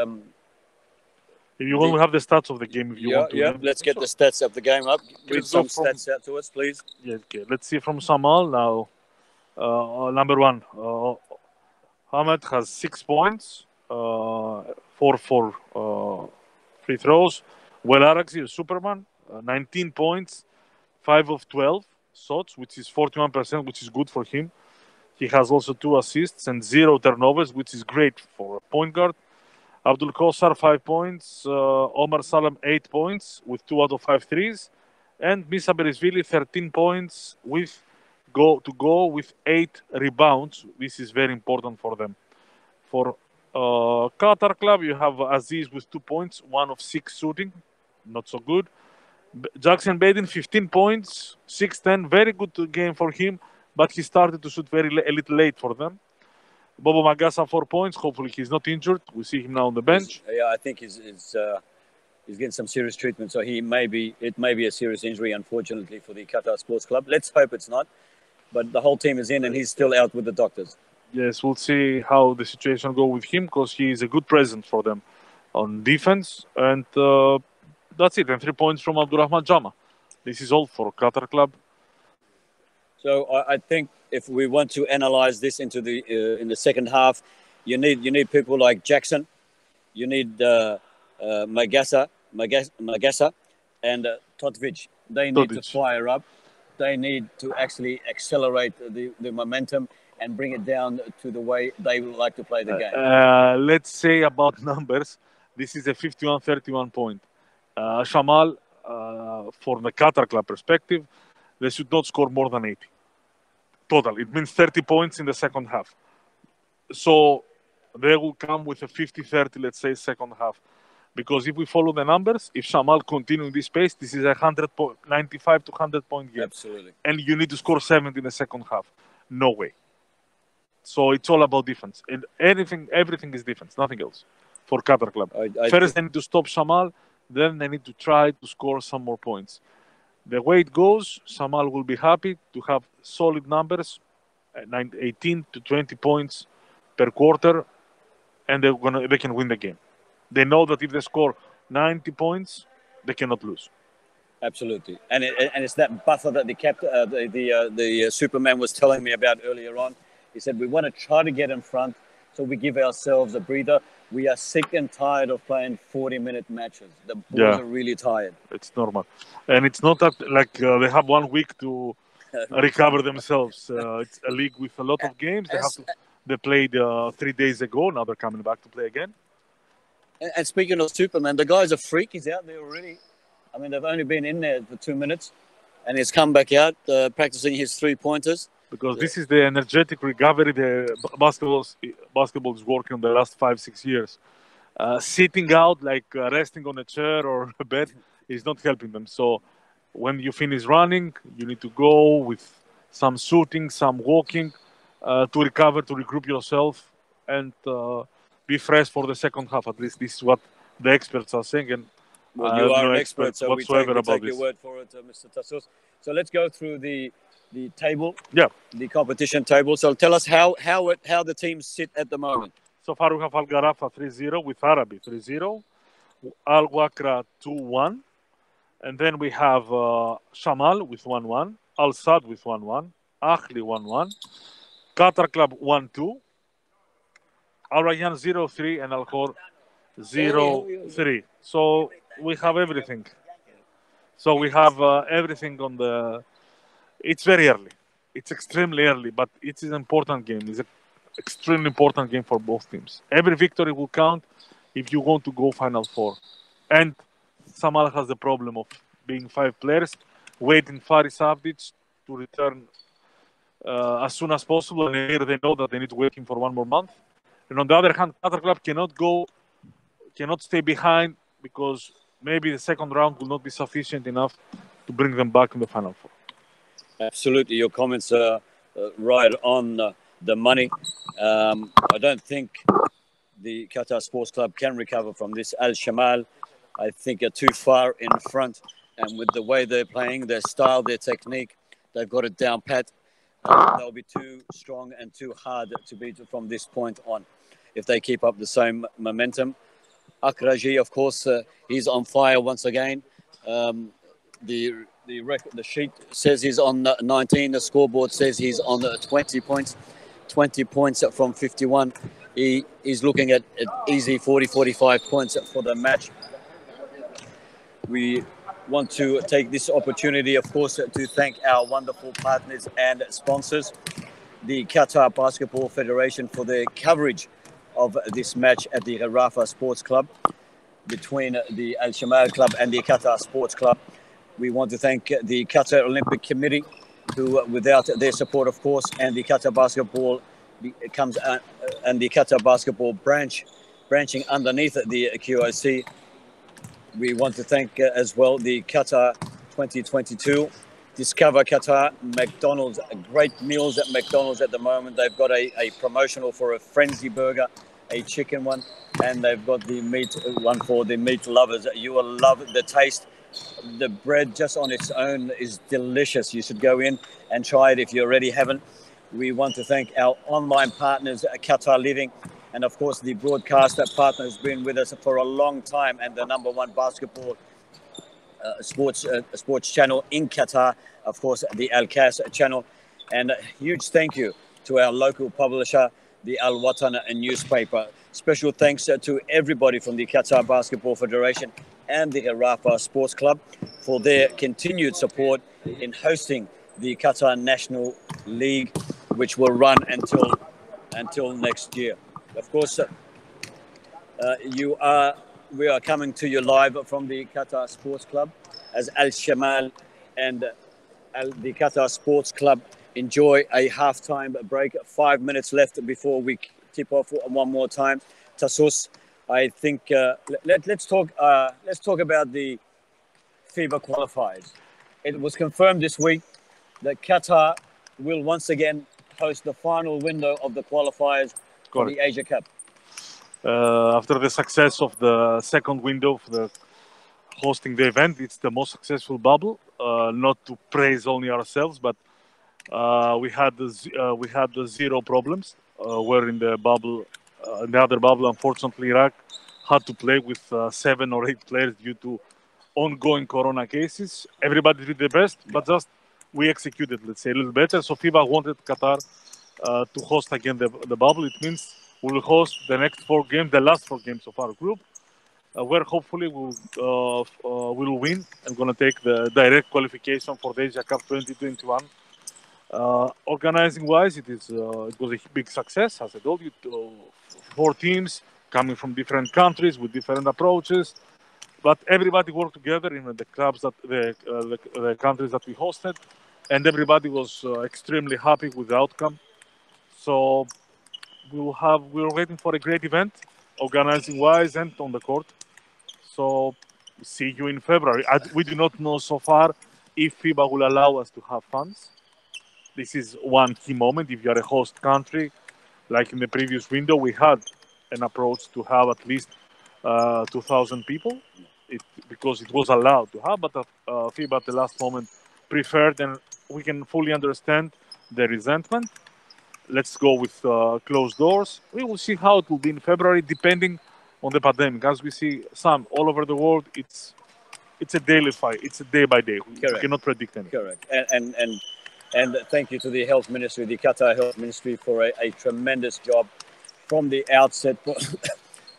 if you want to have the stats of the game, if you want to. Yeah, let's get the stats of the game up. Read some stats out to us, please. Yeah, okay. Let's see from Shamal now. Number 1, Ahmed has 6 points, 4 for free throws. Well, Aragji is Superman, 19 points, 5 of 12 shots, which is 41%, which is good for him. He has also 2 assists and 0 turnovers, which is great for a point guard. Abdul Kosar, 5 points. Omar Salam, 8 points with 2 out of 5 threes. And Misa Berishvili, 13 points with 8 rebounds. This is very important for them. For Qatar club, you have Aziz with 2 points, 1 of 6 shooting. Not so good. Jackson Baden, 15 points, 6-10. Very good game for him. But he started to shoot a little late for them. Bobo Magasa, 4 points. Hopefully he's not injured. We see him now on the bench. Yeah, I think he's getting some serious treatment. So it may be a serious injury, unfortunately, for the Qatar Sports Club. Let's hope it's not. But the whole team is in and he's still out with the doctors. Yes, we'll see how the situation goes with him because he is a good presence for them on defense. And that's it. And 3 points from Abdurrahman Jama. This is all for Qatar club. So I think if we want to analyze this into the in the second half, you need people like Jackson, you need Magassa, and Totovic. They need to fire up. They need to actually accelerate the momentum and bring it down to the way they would like to play the game. Let's say about numbers, this is a 51-31 point. Shamal, for the Qatar club perspective, they should not score more than 80. Total. It means 30 points in the second half. So they will come with a 50-30, let's say, second half. Because if we follow the numbers, if Shamal continue in this pace, this is a 95 to 100 point game. Absolutely. And you need to score 70 in the second half. No way. So it's all about defense. And everything is defense, nothing else for Qatar club. First, they need to stop Shamal. Then they need to try to score some more points. The way it goes, Shamal will be happy to have solid numbers, 18 to 20 points per quarter, and they can win the game. They know that if they score 90 points, they cannot lose. Absolutely, and it's that buffer that the Superman was telling me about earlier on. He said we want to try to get in front, so we give ourselves a breather. We are sick and tired of playing 40-minute matches. The boys are really tired. It's normal, and it's not that they have 1 week to recover themselves. It's a league with a lot of games. They played 3 days ago. Now they're coming back to play again. And speaking of Superman, the guy's a freak. He's out there already. I mean, they've only been in there for 2 minutes, and he's come back out practicing his 3-pointers. Because this is the energetic recovery the basketball is working the last 5-6 years. Sitting out, like resting on a chair or a bed, is not helping them. So when you finish running, you need to go with some shooting, some walking to recover, to regroup yourself, and be fresh for the second half. At least this is what the experts are saying. And well, you are an expert, so we take about your word for it, Mr. Tassos. So let's go through the table, the competition table. So tell us how the teams sit at the moment. So far we have Al Gharafa 3-0 with Arabi 3-0, Al Wakra 2-1, and then we have Shamal with 1-1, Al Sad with 1-1, Akhli 1-1, Qatar Club 1-2, Al Rayyan 0-3, and Al Khor 0-3. So we have everything. So we have everything on the. It's very early. It's extremely early, but it is an important game. It's an extremely important game for both teams. Every victory will count if you want to go Final Four. And Shamal has the problem of being 5 players, waiting Faris Avdic to return as soon as possible. And here they know that they need to wait him for 1 more month. And on the other hand, Qatar Club cannot stay behind because maybe the second round will not be sufficient enough to bring them back in the Final Four. Absolutely, your comments are right on the money. I don't think the Qatar Sports Club can recover from this. Al Shamal, I think, are too far in front, and with the way they're playing, their style, their technique, they've got it down pat. They'll be too strong and too hard to beat from this point on if they keep up the same momentum. Akraji, of course, he's on fire once again. The sheet says he's on 19. The scoreboard says he's on 20 points. 20 points from 51. He's looking at easy 40-45 points for the match. We want to take this opportunity, of course, to thank our wonderful partners and sponsors, the Qatar Basketball Federation, for their coverage of this match at the Rafa Sports Club between the Al Shamal Club and the Qatar Sports Club. We want to thank the Qatar Olympic Committee, who, without their support, of course, and the Qatar Basketball comes and the Qatar Basketball branching underneath the QOC. We want to thank as well the Qatar 2022 Discover Qatar, McDonald's. Great meals at McDonald's at the moment. They've got a promotional for a frenzy burger, a chicken one, and they've got the meat one for the meat lovers. You will love the taste. The bread just on its own is delicious. You should go in and try it if you already haven't. We want to thank our online partners, Qatar Living, and of course the broadcaster partner has been with us for a long time, and the #1 basketball sports channel in Qatar, of course, the Al Kas channel. And a huge thank you to our local publisher, the Al Watan newspaper. Special thanks to everybody from the Qatar Basketball Federation and the Rafa Sports Club for their continued support in hosting the Qatar National League, which will run until next year. Of course, we are coming to you live from the Qatar Sports Club as Al Shamal and the Qatar Sports Club enjoy a halftime break. 5 minutes left before we tip off one more time. Tassos, I think let's talk about the FIBA qualifiers. It was confirmed this week that Qatar will once again host the final window of the qualifiers for the Asia Cup. After the success of the second window of the hosting the event, it's the most successful bubble. Not to praise only ourselves, but we had the zero problems. Where in the bubble, in the other bubble, unfortunately, Iraq had to play with 7 or 8 players due to ongoing corona cases. Everybody did their best, but just we executed, let's say, a little better. So FIBA wanted Qatar to host again the bubble. It means we will host the next 4 games, the last 4 games of our group, where hopefully we'll win and going to take the direct qualification for the Asia Cup 2021. Organizing wise, it was a big success. As I told you, 4 teams coming from different countries with different approaches, but everybody worked together in the clubs that the countries that we hosted, and everybody was extremely happy with the outcome. So we're waiting for a great event, organizing wise and on the court. So see you in February. We do not know so far if FIBA will allow us to have fans. This is one key moment. If you are a host country, like in the previous window, we had an approach to have at least 2,000 people, because it was allowed to have, but FIBA at the last moment preferred, and we can fully understand the resentment. Let's go with closed doors. We will see how it will be in February, depending on the pandemic. As we see some all over the world, it's a daily fight. It's a day by day. Correct. We cannot predict anything. Correct. And thank you to the Health Ministry, the Qatar Health Ministry, for a tremendous job from the outset,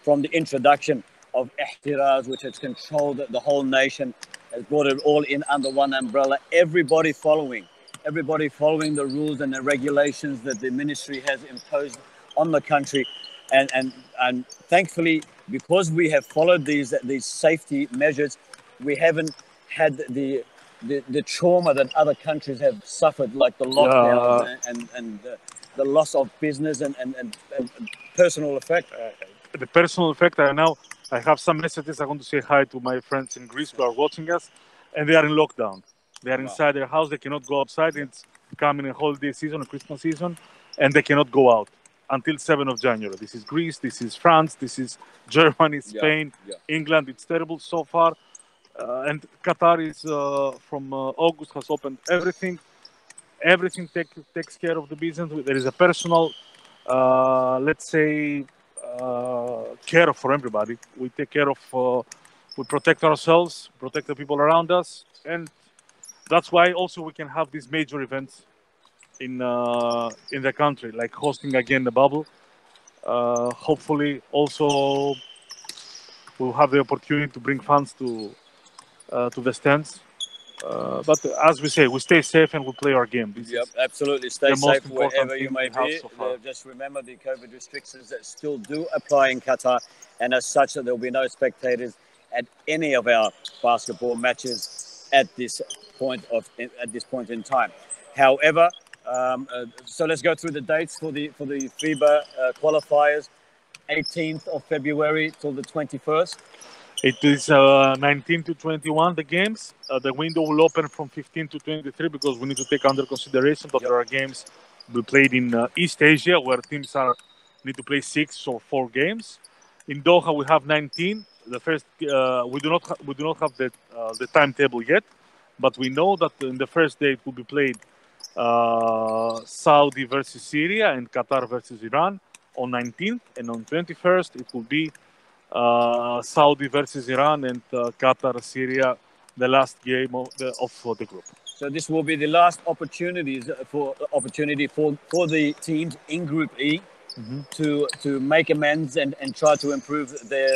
from the introduction of ihtiraz, which has controlled the whole nation, has brought it all in under one umbrella. Everybody following the rules and the regulations that the ministry has imposed on the country, and thankfully, because we have followed these safety measures, we haven't had the trauma that other countries have suffered, like the lockdowns and the loss of business and personal effect. The personal effect. I have some messages. I want to say hi to my friends in Greece who are watching us, and they are in lockdown. They are inside their house. They cannot go outside. It's coming a holiday season, a Christmas season, and they cannot go out until 7th of January. This is Greece. This is France. This is Germany, Spain, England. It's terrible so far. And Qatar is from August has opened everything. Everything takes care of the business. There is a personal, let's say, care for everybody. We take care of, we protect ourselves, protect the people around us, and that's why also we can have these major events in the country, like hosting again the bubble. Hopefully, also we'll have the opportunity to bring fans to the stands. But as we say, we stay safe and we play our game. Absolutely. Stay safe wherever you may be. Just remember the COVID restrictions that still do apply in Qatar, and as such, there will be no spectators at any of our basketball matches at this point in time. However, so let's go through the dates for the FIBA qualifiers. 18th of February till the 21st. It is 19 to 21, the games. The window will open from 15 to 23 because we need to take under consideration that there are games we played in East Asia where teams need to play 6 or 4 games. In Doha, we have 19. The first we do not have the timetable yet, but we know that in the first day it will be played Saudi versus Syria and Qatar versus Iran on 19th, and on 21st it will be Saudi versus Iran and Qatar, Syria the last game of the group. So this will be the last opportunity for the teams in Group E to make amends and try to improve their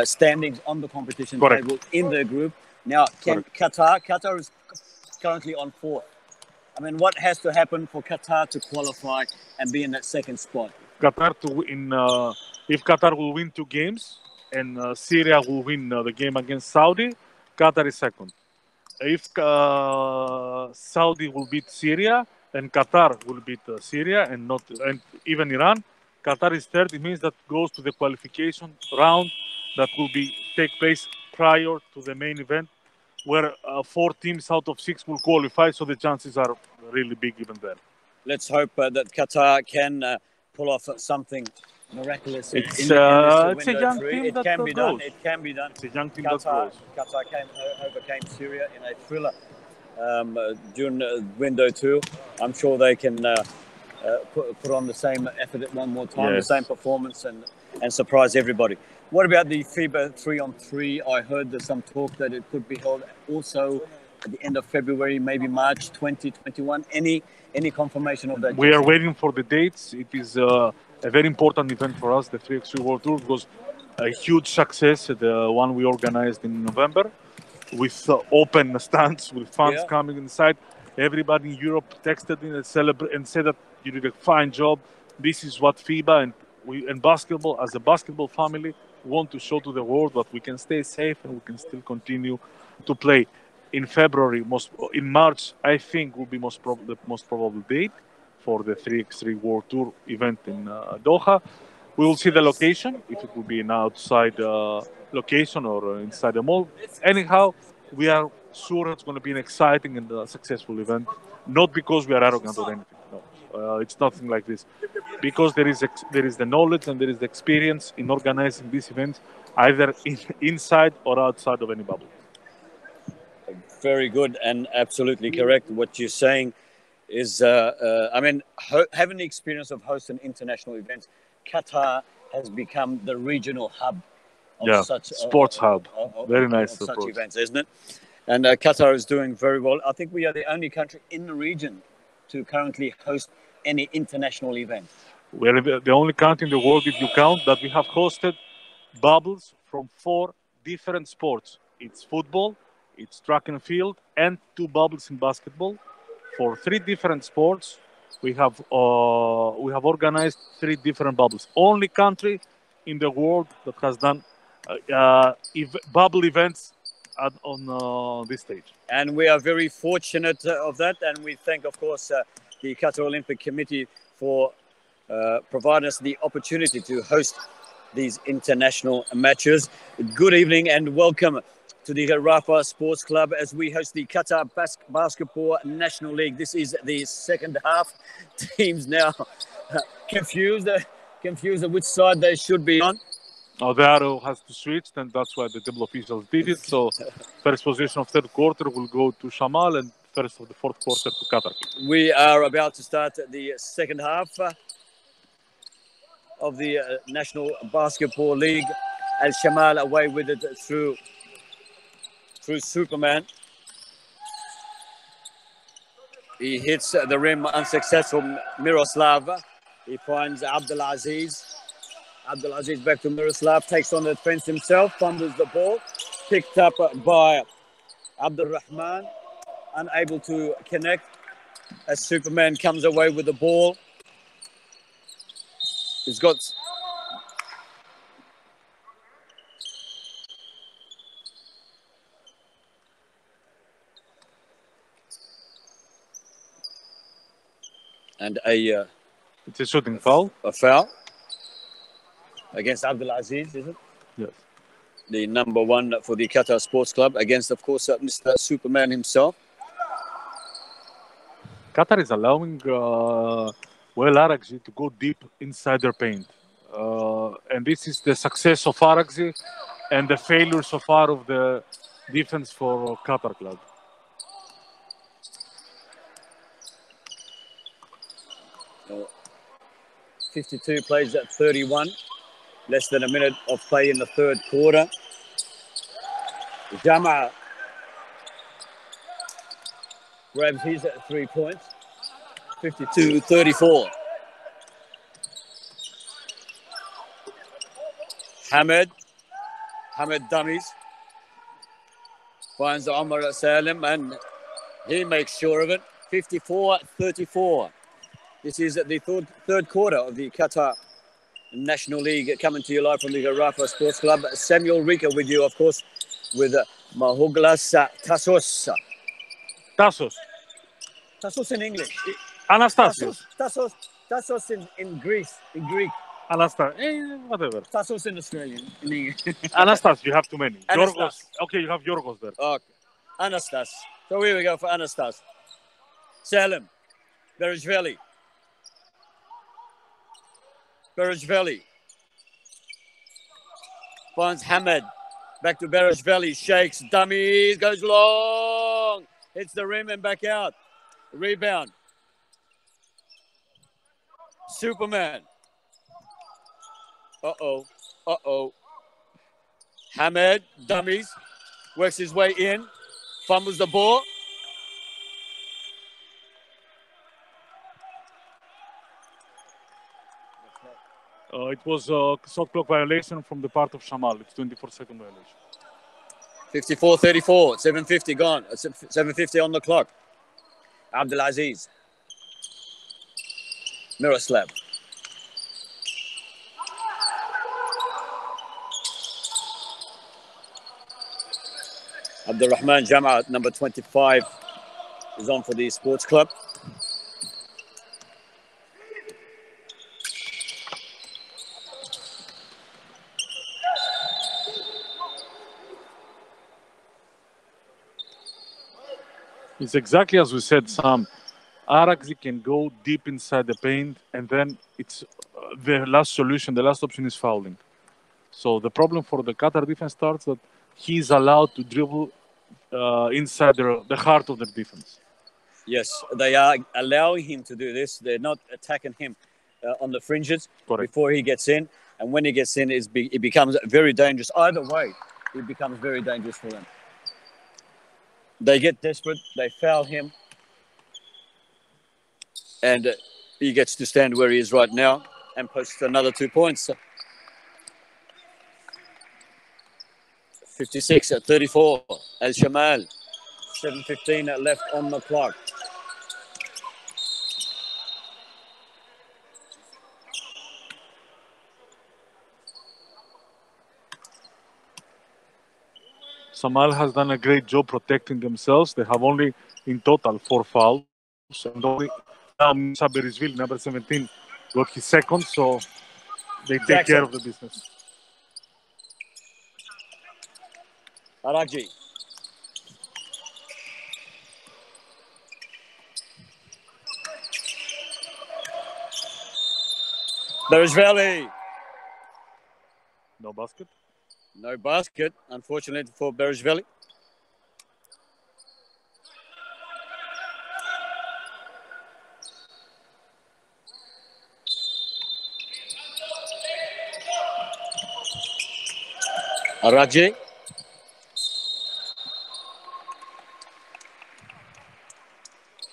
standings on the competition table in their group. Now, Qatar is currently on 4th. I mean, what has to happen for Qatar to qualify and be in that second spot? Qatar to win. If Qatar will win 2 games and Syria will win the game against Saudi, Qatar is second. If Saudi will beat Syria and Qatar will beat Syria and even Iran, Qatar is third. It means that goes to the qualification round that will take place prior to the main event, where 4 teams out of 6 will qualify. So the chances are really big even then. Let's hope that Qatar can pull off something miraculous. It's a young team It can be done. It can be done. It's a young team that grows. Qatar overcame Syria in a thriller during window 2. I'm sure they can put on the same effort at one more time, the same performance, and surprise everybody. What about the FIBA 3-on-3? I heard there's some talk that it could be held also at the end of February, maybe March 2021. Any confirmation of that? We are waiting for the dates. It is a very important event for us. The 3x3 World Tour was a huge success, the one we organized in November, with open stands, with fans coming inside. Everybody in Europe texted me and said that you did a fine job. This is what FIBA and we in basketball, as a basketball family, want to show to the world that we can stay safe and we can still continue to play. In February, in March, I think will be the most probable date for the 3x3 World Tour event in Doha. We will see the location, if it will be an outside location or inside a mall. Anyhow, we are sure it's going to be an exciting and successful event. Not because we are arrogant or anything. No, it's nothing like this. Because there is the knowledge and there is the experience in organizing these events, either inside or outside of any bubble. Very good and absolutely correct. What you're saying is, having the experience of hosting international events, Qatar has become the regional hub of such sports hub. Very nice of such events, isn't it? And Qatar is doing very well. I think we are the only country in the region to currently host any international event. We're the only country in the world, if you count, that we have hosted bubbles from 4 different sports. It's football, it's track and field, and 2 bubbles in basketball. For 3 different sports, we have organized 3 different bubbles. Only country in the world that has done bubble events on this stage. And we are very fortunate of that. And we thank, of course, the Qatar Olympic Committee for providing us the opportunity to host these international matches. Good evening and welcome to the Rafa Sports Club as we host the Qatar Basketball National League. This is the second half. Teams now confused at which side they should be on. Now the arrow has to switch, and that's why the table officials did it. So first position of third quarter will go to Shamal, and first of the fourth quarter to Qatar. We are about to start the second half of the National Basketball League. Al Shamal away with it through Superman. He hits the rim, unsuccessful. Miroslav. He finds Abdulaziz. Abdulaziz back to Miroslav, takes on the defense himself, fumbles the ball, picked up by Abdurrahman, unable to connect as Superman comes away with the ball. He's got... And it's a shooting foul. A foul against Abdulaziz, is it? Yes. The number 1 for the Qatar Sports Club against, of course, Mr. Superman himself. Qatar is allowing Aragzi to go deep inside their paint. And this is the success of Aragzi and the failure so far of the defense for Qatar Club. Uh, 52 plays at 31. Less than a minute of play in the third quarter. Jama grabs his 3 points. 52-34. Hamid dummies. Finds Omar Salim and he makes sure of it. 54-34. This is the third quarter of the Qatar National League, coming to you live from the Rafa Sports Club. Samuel Rika with you, of course, with Mahuglas Tassos. Tassos in English. Anastasios. Tassos in Greece, in Greek. Whatever. Tassos in Australian, in English. Anastas, you have too many. Anastas. Yorgos. Okay, you have Yorgos there. Okay. Anastas. So here we go for Anastas. Salim. Berejveli. Finds Hamid. Back to Berejveli. Shakes. Dummies. Goes long. Hits the rim and back out. Rebound. Superman. Uh-oh. Hamid. Dummies. Works his way in. Fumbles the ball. It was a shot clock violation from the part of Shamal. It's 24-second violation. 54-34. 7:50 gone. 7:50 on the clock. Abdulaziz. Miroslav. Abdurrahman Jama, number 25, is on for the sports club. It's exactly as we said, Sam. Araxi can go deep inside the paint, and then it's the last solution, the last option is fouling. So the problem for the Qatar defense starts that he's allowed to dribble inside the heart of the defense. Yes, they are allowing him to do this. They're not attacking him on the fringes. Correct. Before he gets in. And when he gets in, it becomes very dangerous. Either way, it becomes very dangerous for them. They get desperate. They foul him. And he gets to stand where he is right now and posts another 2 points. 56-34. Al Shamal. 7:15 left on the clock. Shamal has done a great job protecting themselves. They have only in total 4 fouls. And only Saberizvili, number 17, got his second, so they take care of the business. Aragji. Berejveli. No basket? No basket, unfortunately, for Berejveli. Aragji.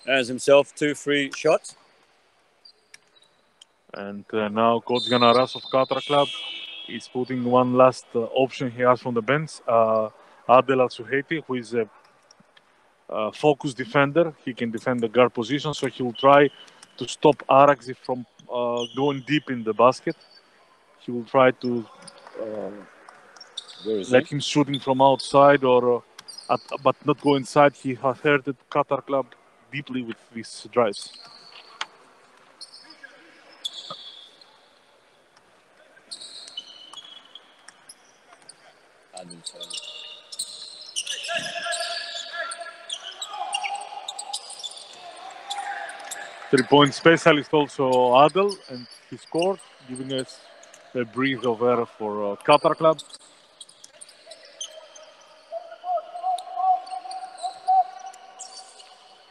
Has himself 2 free shots. And now Coach Ganaras of Qatar Club is putting one last option he has from the bench. Adel Al-Suhaiti, who is a focused defender. He can defend the guard position, so he will try to stop Araxi from going deep in the basket. He will try to let him shooting from outside, or but not go inside. He has hurted Qatar Club deeply with these drives. Three-point specialist also Adel, and he scored, giving us a breath of air for Qatar Club.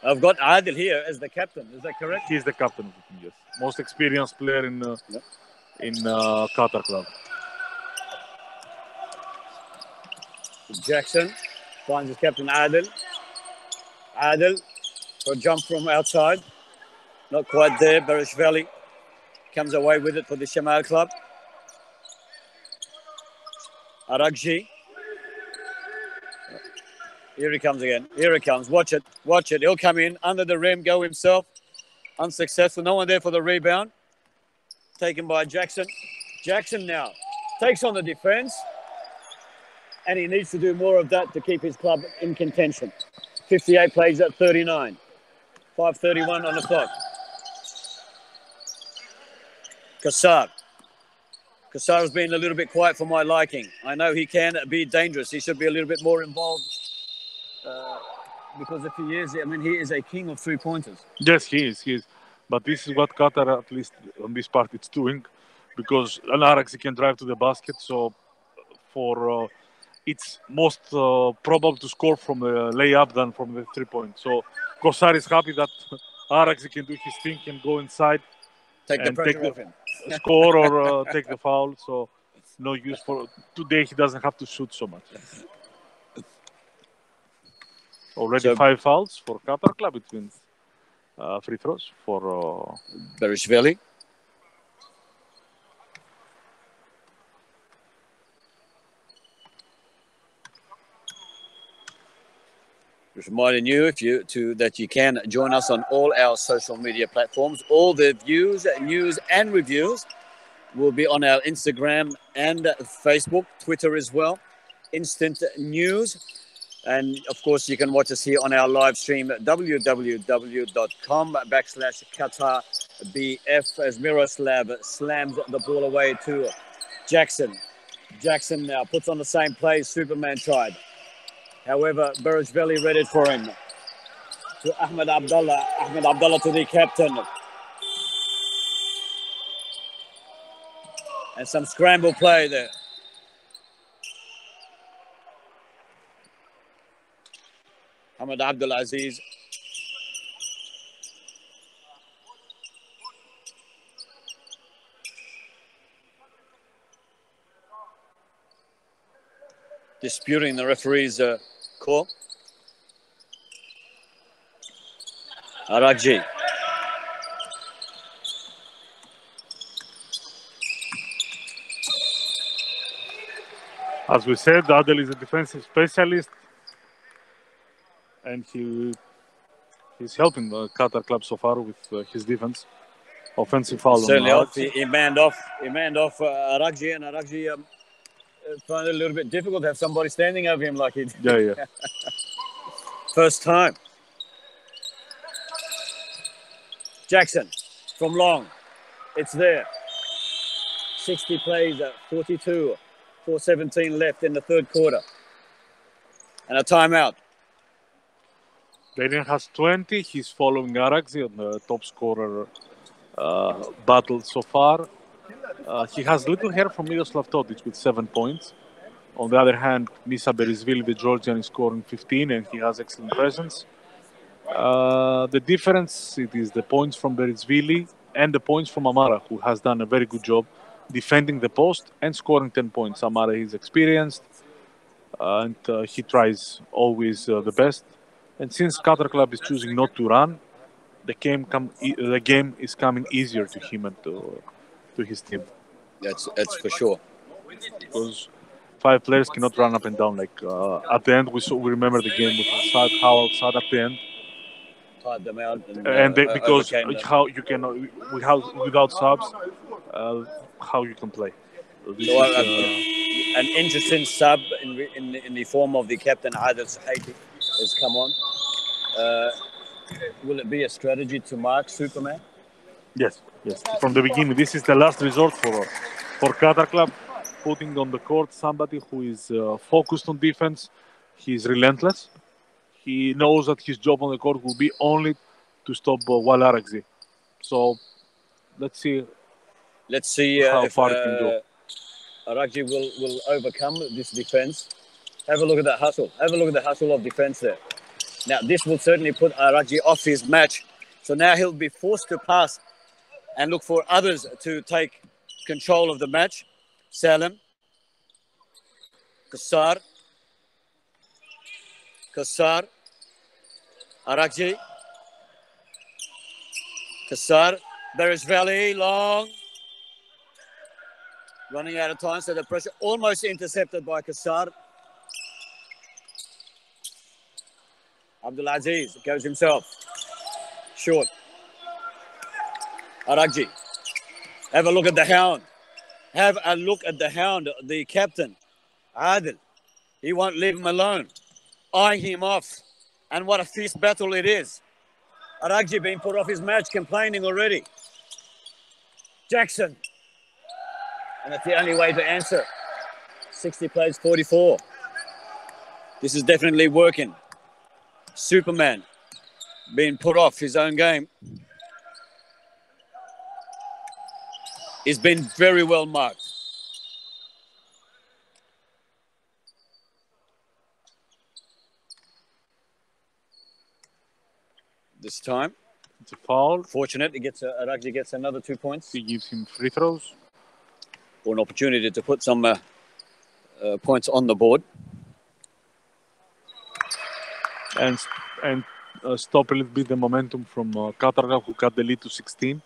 I've got Adel here as the captain. Is that correct? He's the captain of the team, yes. Most experienced player in Qatar Club. Jackson finds his captain Adel. Adel for a jump from outside. Not quite there. Barishvili comes away with it for the Shamal club. Aragji. Here he comes again. Here he comes. Watch it. Watch it. He'll come in under the rim, go himself. Unsuccessful. No one there for the rebound. Taken by Jackson. Jackson now takes on the defense. And he needs to do more of that to keep his club in contention. 58 plays at 39. 5:31 on the clock. Qatar. Qatar has been a little bit quiet for my liking. I know he can be dangerous. He should be a little bit more involved. Because if he is, I mean, he is a king of three-pointers. Yes, he is. But this is what Qatar, at least on this part, it's doing. Because an Araxi can drive to the basket, so for it's most probable to score from the layup than from the three-point. So Qatar is happy that Araxi can do his thing, can go inside, Take the pressure off him. Score or take the foul. So no use for today. He doesn't have to shoot so much. Already 5 fouls for Qatar club. It means free throws for Barishvili. Just reminding you, that you can join us on all our social media platforms. All the views, news, and reviews will be on our Instagram and Facebook, Twitter as well. Instant news. And, of course, you can watch us here on our live stream at www.com/QatarBF as Miroslav slams the ball away to Jackson. Jackson now puts on the same play Superman tried. However, Barishvili read it for him. To Ahmed Abdullah. Ahmed Abdullah to the captain. And some scramble play there. Ahmed Abdulaziz. Disputing the referee's call. Aragji. As we said, Adel is a defensive specialist, and he's helping the Qatar club so far with his defense. Offensive foul. Certainly off. He manned off Aragji, and Aragji found it a little bit difficult to have somebody standing over him like he did. Yeah. First time. Jackson from long. It's there. 60 plays at 42. 4:17 left in the third quarter. And a timeout. Daniel has 20. He's following Araxi on the top scorer battle so far. He has little hair from Miroslav Todic with 7 points. On the other hand, Misa Berisvili, the Georgian, is scoring 15 and he has excellent presence. The difference, it is the points from Berisvili and the points from Amara, who has done a very good job defending the post and scoring 10 points. Amara is experienced and he tries always the best. And since Qatar club is choosing not to run, the game is coming easier to him and to his team. That's for sure. Because 5 players cannot run up and down. Like at the end, we remember the game with Saad at the end. Tied them out. Because how you can without subs, how you can play. So an interesting sub in the form of the captain Adel Sahaiti has come on. Will it be a strategy to mark Superman? Yes. From the beginning, this is the last resort for Qatar club, putting on the court somebody who is focused on defense. He's relentless. He knows that his job on the court will be only to stop Wal Araxi. So let's see how far it can go. Araxi will overcome this defense. Have a look at that hustle. Have a look at the hustle of defense there. Now, this will certainly put Araxi off his match. So now he'll be forced to pass and look for others to take control of the match. Salim. Qatar. Araxi. Qatar, Berish Valley, long. Running out of time, so the pressure almost intercepted by Qatar. Abdulaziz goes himself. Short. Aragji. Have a look at the hound. Have a look at the hound, the captain. Adil. He won't leave him alone. Eyeing him off. And what a fierce battle it is. Aragji being put off his match, complaining already. Jackson. And that's the only way to answer. 60 plays 44. This is definitely working. Superman being put off his own game. He's been very well marked. This time. It's a foul. Fortunate, Aragji gets another 2 points. He gives him free throws. Or an opportunity to put some points on the board. And stop a little bit the momentum from Qatar, who cut the lead to 16.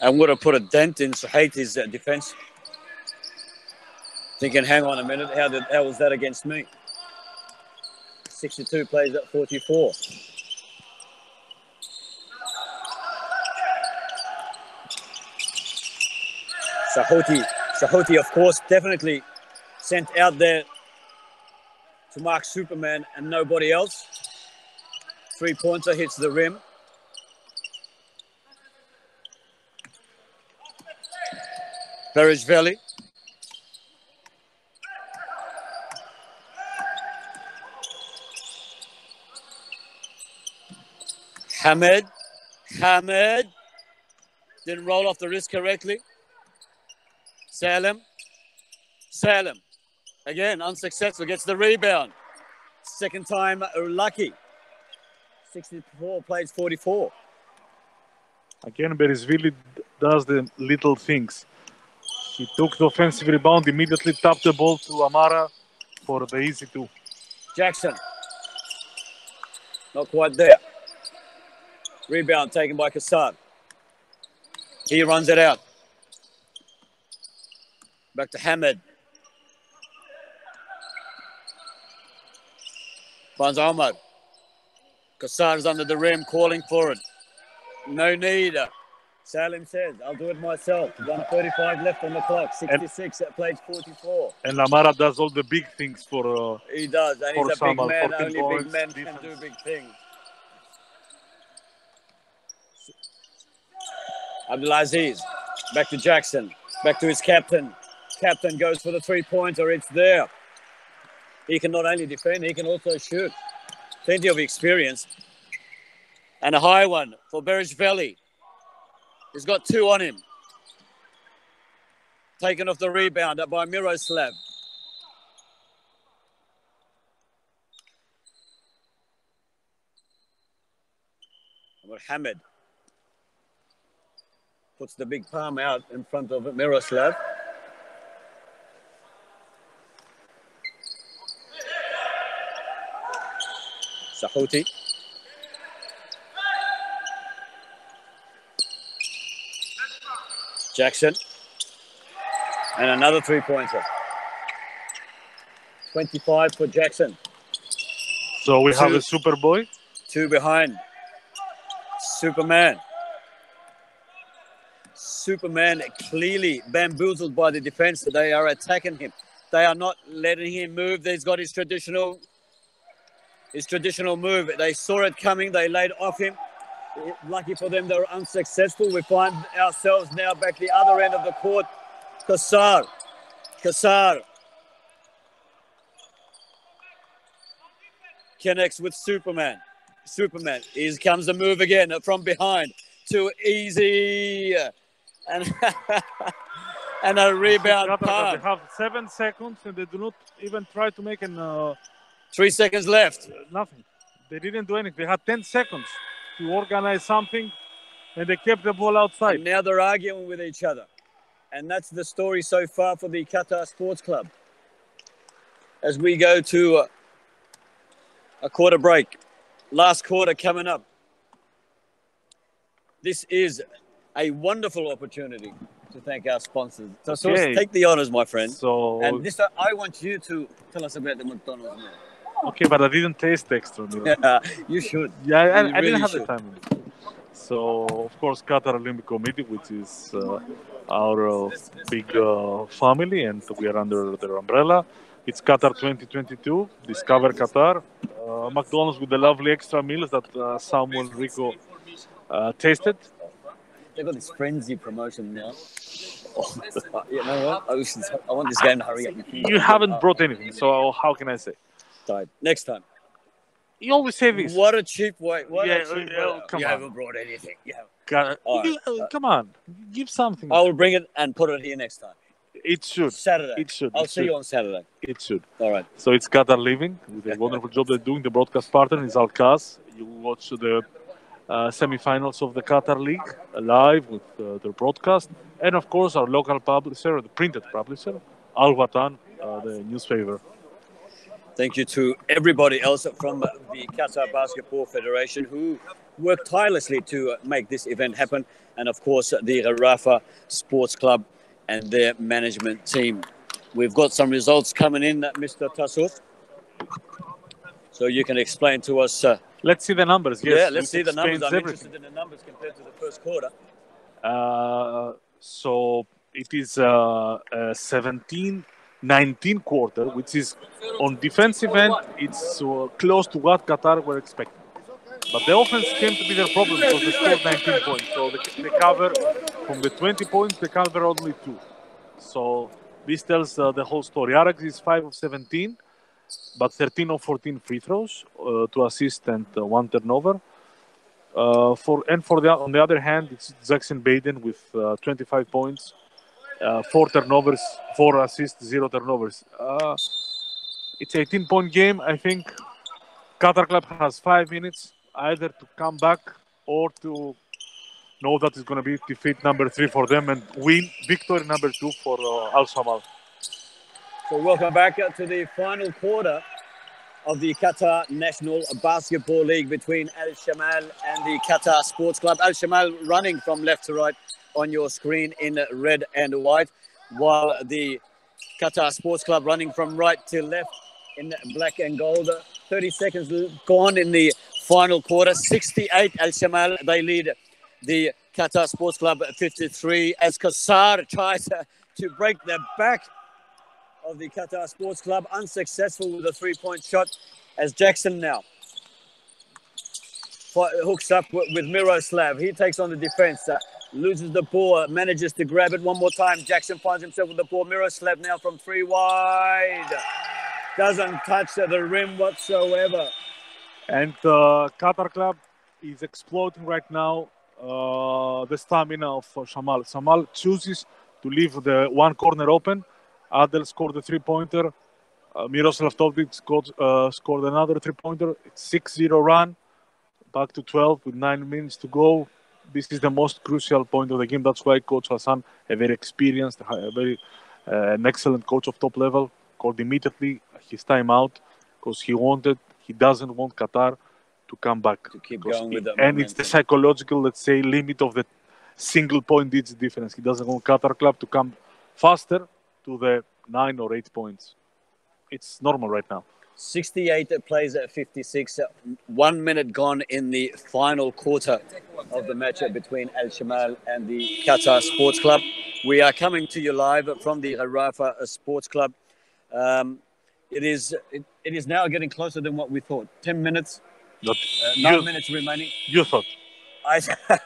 And would have put a dent in Suhaiti's defense. Thinking, hang on a minute, how was that against me? 62 plays at 44. Shahoti, of course, definitely sent out there to mark Superman and nobody else. 3-pointer hits the rim. Berish Valley. Hamed. Didn't roll off the wrist correctly. Salem. Again, unsuccessful. Gets the rebound. Second time lucky. 64 plays 44. Again, Beresvili does the little things. He took the offensive rebound, immediately tapped the ball to Amara for the easy 2. Jackson. Not quite there. Rebound taken by Qatar. He runs it out. Back to Hamed. Finds Ahmad. Qatar's under the rim, calling for it. No need. Salim says, I'll do it myself. 1:35 left on the clock. 66 at play 44. And Amara does all the big things for he does, and he's a big Shamal, man. 14 Only points, big men defense. can do big things. Abdulaziz. Back to Jackson. Back to his captain. Captain goes for the 3-pointer. It's there. He can not only defend, he can also shoot. Plenty of experience. And a high one for Berish Valley. He's got 2 on him. Taken off the rebound by Miroslav. Hamed puts the big palm out in front of Miroslav. Sahoti. Jackson. And another 3-pointer. 25 for Jackson. So we have a Superboy. 2 behind. Superman clearly bamboozled by the defense. They are attacking him. They are not letting him move. He's got his traditional move. They saw it coming. They laid off him. Lucky for them, they were unsuccessful. We find ourselves now back the other end of the court. Qatar. Connects with Superman. Here comes the move again from behind. Too easy. And and a rebound palm. They have 7 seconds and they do not even try to make an... 3 seconds left. Nothing. They didn't do anything. They had 10 seconds to organize something and they kept the ball outside. And now they're arguing with each other. And that's the story so far for the Qatar Sports Club. As we go to a quarter break. Last quarter coming up. this is a wonderful opportunity to thank our sponsors. So, Okay. take the honors, my friend. So, And this time, I want you to tell us about the McDonald's meal. okay, but I didn't taste the extra meal. You should. Yeah, You I really didn't have the should. time. So, of course, Qatar Olympic Committee, which is our big family, and we are under their umbrella. It's Qatar 2022, Discover Qatar. McDonald's with the lovely extra meals that Samuel Rico tasted. They've got this frenzy promotion now. Oh, you know what? I want this game to hurry up. You haven't brought anything, so how can I say? Next time. You always say this. What a cheap way. Come you on. haven't brought anything. Come on, give something. I will bring it and put it here next time. It should. Saturday. It should. I'll see you on Saturday. It should. All right. So it's Qatar Living with a wonderful job they're doing. The broadcast partner is Al-Qas. You watch the semi-finals of the Qatar League live with their broadcast. And, of course, our local publisher, the printed publisher, Al Watan, the newspaper. Thank you to everybody else from the Qatar Basketball Federation who worked tirelessly to make this event happen. And, of course, the Rafa Sports Club and their management team. We've got some results coming in, Mr. Tassouf. So you can explain to us. Let's see the numbers. Yes, yeah, let's see the numbers. I'm interested in the numbers compared to the first quarter. So it is 17-19 quarter, which is on defensive end, it's close to what Qatar were expecting. But the offense came to be their problem because they scored 19 points. So they cover, from the 20 points, they cover only 2. So this tells the whole story. Arax is 5 of 17, but 13 of 14 free throws, 2 assists and 1 turnover. On the other hand, it's Jackson Baden with 25 points, 4 turnovers, 4 assists, 0 turnovers. It's an 18-point game. I think Qatar Club has 5 minutes either to come back or to know that it's going to be defeat number 3 for them and win victory number 2 for Al Shamal. So welcome back to the final quarter of the Qatar National Basketball League between Al Shamal and the Qatar Sports Club. Al Shamal running from left to right on your screen in red and white, while the Qatar Sports Club running from right to left in black and gold. 30 seconds gone in the final quarter. 68 Al Shamal, they lead the Qatar Sports Club 53 as Qatar tries to break the back of the Qatar Sports Club, unsuccessful with a 3-point shot as Jackson now hooks up with Miroslav. He takes on the defense, loses the ball, manages to grab it one more time. Jackson finds himself with the ball. Miroslav now from 3 wide. Doesn't touch the rim whatsoever. And Qatar Club is exploiting right now the stamina of Shamal. Shamal chooses to leave the one corner open. Adel scored the 3-pointer. Miroslav Tovdic scored another 3-pointer. It's 6-0 run. Back to 12 with 9 minutes to go. This is the most crucial point of the game. That's why Coach Hassan, a very experienced, an excellent coach of top level, called immediately his time out because he doesn't want Qatar to come back. To keep going with that and momentum. It's the psychological, let's say, limit of the single point digit difference. He doesn't want Qatar Club to come faster to the 9 or 8 points. It's normal right now. 68 plays at 56. 1 minute gone in the final quarter of the matchup between Al Shamal and the Qatar Sports Club. We are coming to you live from the Rafa Sports Club. It is now getting closer than what we thought. 10 minutes, 9 minutes remaining. You thought.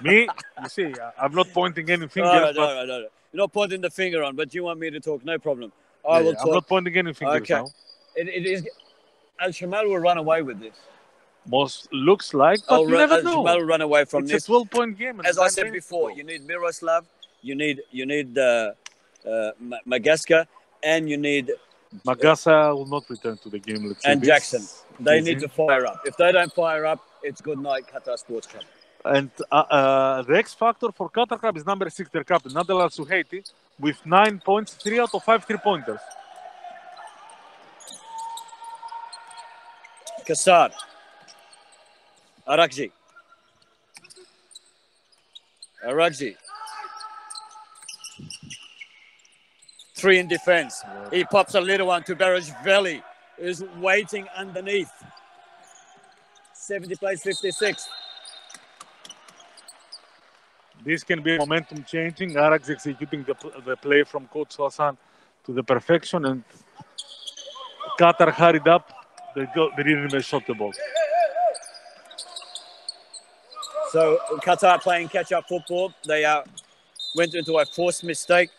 Me? You see, I'm not pointing any fingers. All right. You're not pointing the finger on, but you want me to talk. No problem. I will talk. I'm not pointing any fingers now. It is. Al Shamal will run away with this. Most looks like, but you never know. Al Shamal will run away from this. It's a 12-point game. As I said before, you need Miroslav, you need Magaska, and you need Magasa will not return to the game. Let's say and Jackson. They need to fire up. If they don't fire up, it's good night, Qatar Sports Club. And the X factor for Qatar Club is number 6, their captain, Nadal Al-Suhaiti, with 9 points, 3 out of 5 3-pointers. Qassar. Arakji. Aragji. 3 in defense. He pops a little one to Barajveli, who's waiting underneath. 70 plays 56. This can be momentum changing. Arax executing the play from Coach Hassan to the perfection, and Qatar hurried up. They didn't even shot the ball. So Qatar playing catch-up football. They went into a forced mistake.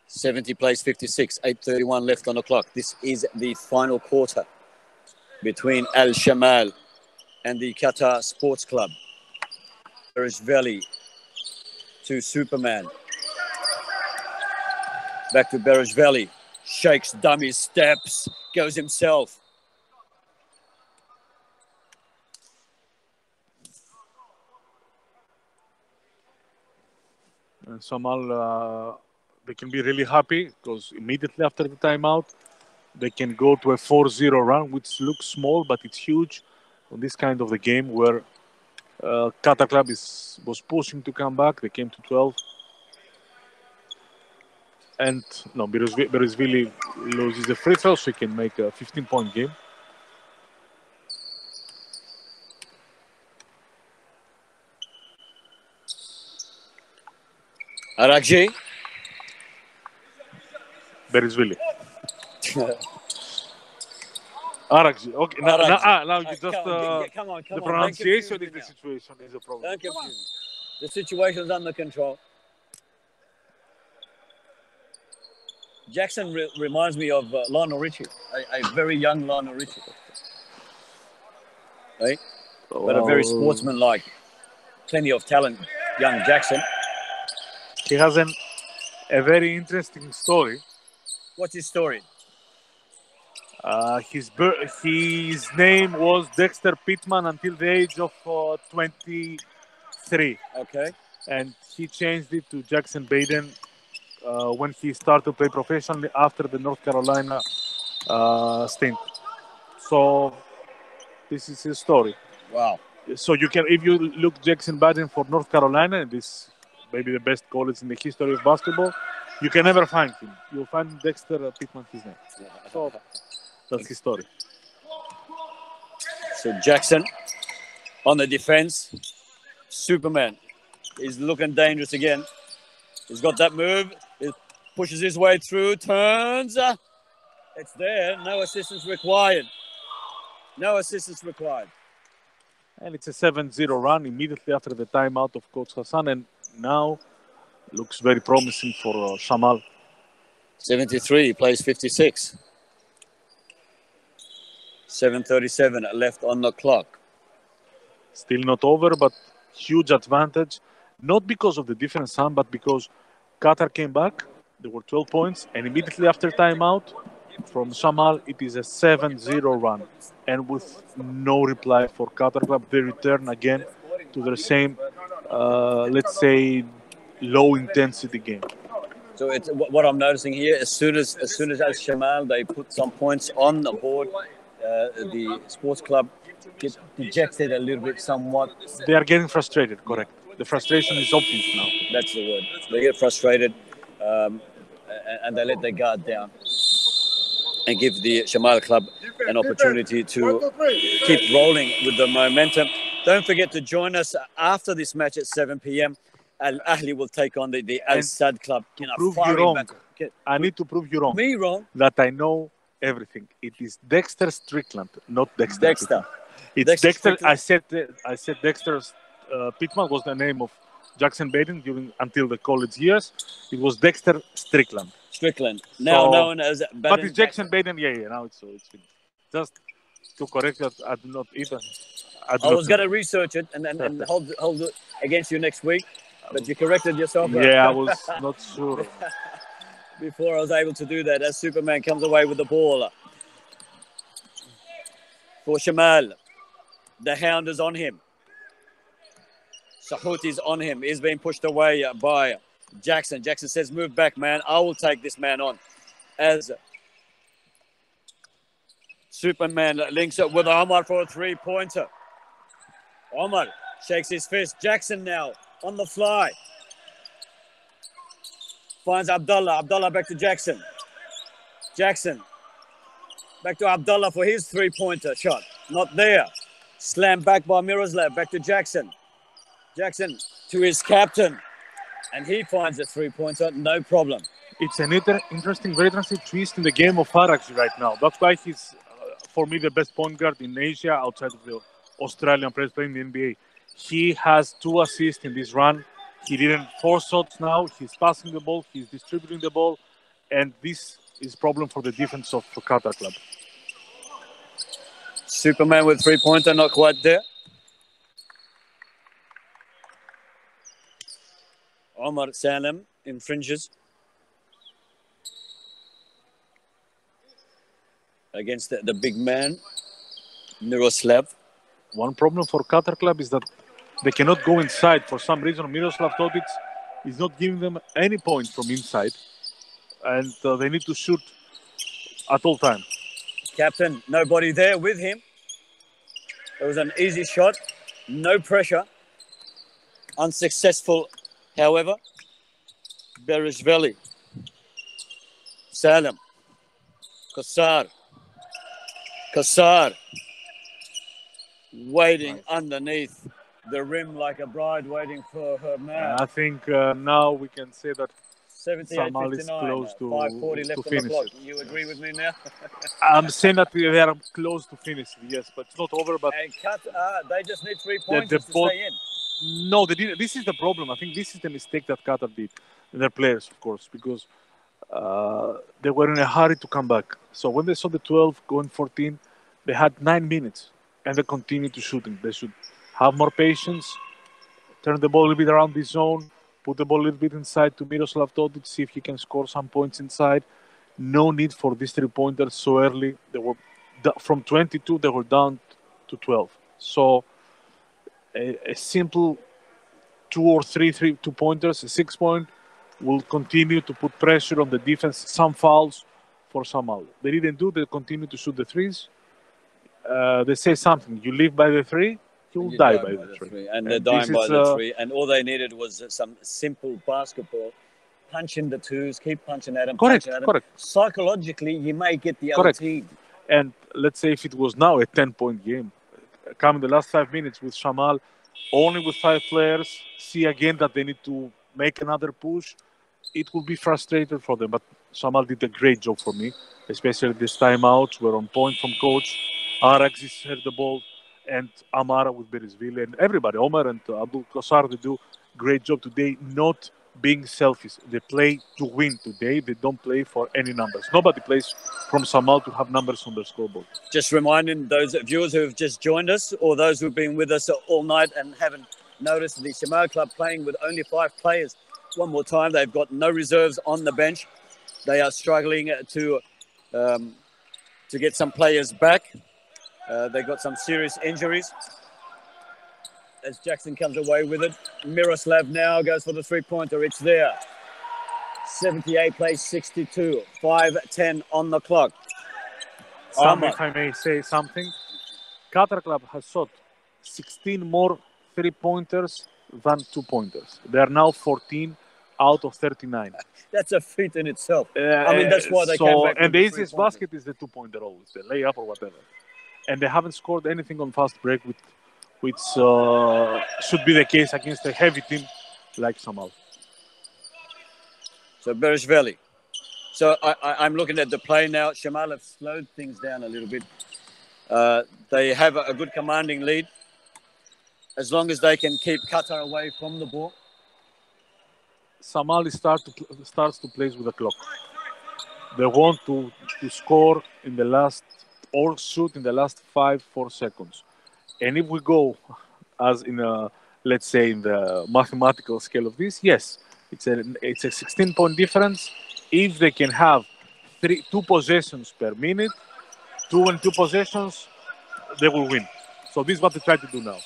'70 plays 56, 8:31 left on the clock. This is the final quarter between Al Shamal and the Qatar Sports Club. Barajveli to Superman. Back to Barajveli. Shakes, dummies, steps, goes himself. And Shamal, they can be really happy because immediately after the timeout, they can go to a 4-0 run, which looks small, but it's huge on this kind of the game where Qatar Club was pushing to come back. They came to 12. And no, Barajveli loses the free throw, so he can make a 15-point game. Aragji. Barajveli. Aragji. Okay, now you just come on. The pronunciation is the situation is a problem. Don't confuse me. The situation's under control. Jackson reminds me of Lionel Richie, a very young Lionel Richie. Right? But a very sportsman-like, plenty of talent, young Jackson. He has a very interesting story. What's his story? His name was Dexter Pittman until the age of 23. Okay. And he changed it to Jackson Baden when he started to play professionally after the North Carolina stint. So this is his story. Wow. So you can, if you look Jackson Baden for North Carolina, this maybe the best college in the history of basketball, you can never find him. You'll find Dexter Pittman his name. So that's his story. So Jackson on the defense. Superman is looking dangerous again. He's got that move. He pushes his way through, turns. It's there. No assistance required. No assistance required. And it's a 7-0 run immediately after the timeout of Coach Hassan. And now looks very promising for Shamal. 73, plays 56. 7:37 left on the clock. Still not over, but huge advantage. Not because of the different sum, but because Qatar came back. There were 12 points. And immediately after timeout from Shamal, it is a 7-0 run. And with no reply for Qatar Club, they return again to their same, let's say, low-intensity game. So it's what I'm noticing here. As soon as Shamal, they put some points on the board. The sports club get dejected a little bit, somewhat. They are getting frustrated. Correct. The frustration is obvious now. That's the word. They get frustrated, and they let their guard down, and give the Shamal club an opportunity to keep rolling with the momentum. Don't forget to join us after this match at 7 p.m. Al Ahli will take on the Al Sad club. Prove you wrong. I need to prove you wrong. Me wrong? That I know everything. It is Dexter Strickland, not Dexter. Dexter. It's Dexter. I said Dexter Pittman was the name of Jackson Baden until the college years. It was Dexter Strickland. Now known as Baden. But it's Jackson Baden. Yeah. Now it's just to correct that. I do not even. I was going to research it and hold it against you next week, but you corrected yourself. Yeah, I was not sure. Before I was able to do that, as Superman comes away with the ball. For Shamal, the hound is on him. Sahut is on him. He's being pushed away by Jackson. Jackson says, move back, man. I will take this man on. as Superman links up with Omar for a three-pointer. Omar shakes his fist. Jackson now on the fly. Finds Abdullah. Abdullah back to Jackson. Jackson back to Abdullah for his three-pointer shot. Not there. Slammed back by Miroslav. Back to Jackson. Jackson to his captain. And he finds a three-pointer. No problem. It's an interesting, very interesting twist in the game of Arax right now. That's why he's, for me, the best point guard in Asia outside of the Australian players playing in the NBA. He has 2 assists in this run. He didn't force shots now. He's passing the ball. He's distributing the ball. And this is a problem for the defense of the Qatar club. Superman with three-pointer, not quite there. Omar Salem infringes against the big man, Miroslav. One problem for Qatar club is that they cannot go inside. For some reason, Miroslav Todic is not giving them any points from inside. And they need to shoot at all times. Captain, nobody there with him. It was an easy shot, no pressure. Unsuccessful, however. Berishvili. Salem. Qassar. Waiting underneath the rim like a bride waiting for her man. I think now we can say that 78-59, is close to 5:40 left on the finish clock. it. You agree with me now? I'm saying that they are close to finish, yes, but it's not over. But And Qatar, they just need 3 points to stay in. No, they didn't. This is the problem. I think this is the mistake that Qatar did, their players, of course, because they were in a hurry to come back. So when they saw the 12 going 14, they had 9 minutes, and they continued to shooting. They should have more patience, turn the ball a little bit around the zone, put the ball a little bit inside to Miroslav Todic, see if he can score some points inside. No need for these 3-pointers so early. They were from 22, they were down to 12. So a simple 2 or 3 2-pointers, a 6-point, will continue to put pressure on the defense. Some fouls for Shamal. They didn't do. They continue to shoot the threes. They say something. You live by the 3, you'll die by the 3. And they're dying by the 3. And all they needed was some simple basketball. Punch in the 2s, keep punching at them. Correct. Psychologically, you may get the other team. And let's say if it was now a 10-point game, come in the last 5 minutes with Shamal, only with 5 players, see again that they need to make another push, it will be frustrating for them. But Shamal did a great job for me, especially these timeouts were on point from coach. Araxis had the ball, and Amara with Berishvili, and everybody, Omar and Abdul Qassar, they do great job today, not being selfish. They play to win today. They don't play for any numbers. Nobody plays from Shamal to have numbers on their scoreboard. Just reminding those viewers who have just joined us, or those who've been with us all night and haven't noticed, the Shamal club playing with only 5 players. One more time, they've got no reserves on the bench. They are struggling to get some players back. They got some serious injuries. As Jackson comes away with it, Miroslav now goes for the 3-pointer. It's there. 78 plays 62. 5:10 on the clock. If I may say something, Qatar club has shot 16 more 3-pointers than 2-pointers. They are now 14 out of 39. That's a feat in itself. I mean, that's why they came back. And the easiest basket is the 2-pointer always, the layup or whatever. And they haven't scored anything on fast break, which should be the case against a heavy team like Shamal. So Berishvili. So I'm looking at the play now. Shamal have slowed things down a little bit. They have a good commanding lead. As long as they can keep Qatar away from the ball. Shamal starts to play with the clock. They want to score in the last, or shoot in the last 5-4 seconds. And if we go as in let's say in the mathematical scale of this, yes, it's a 16-point difference. If they can have 2 possessions per minute, 2 and 2 possessions, they will win. So this is what they try to do now.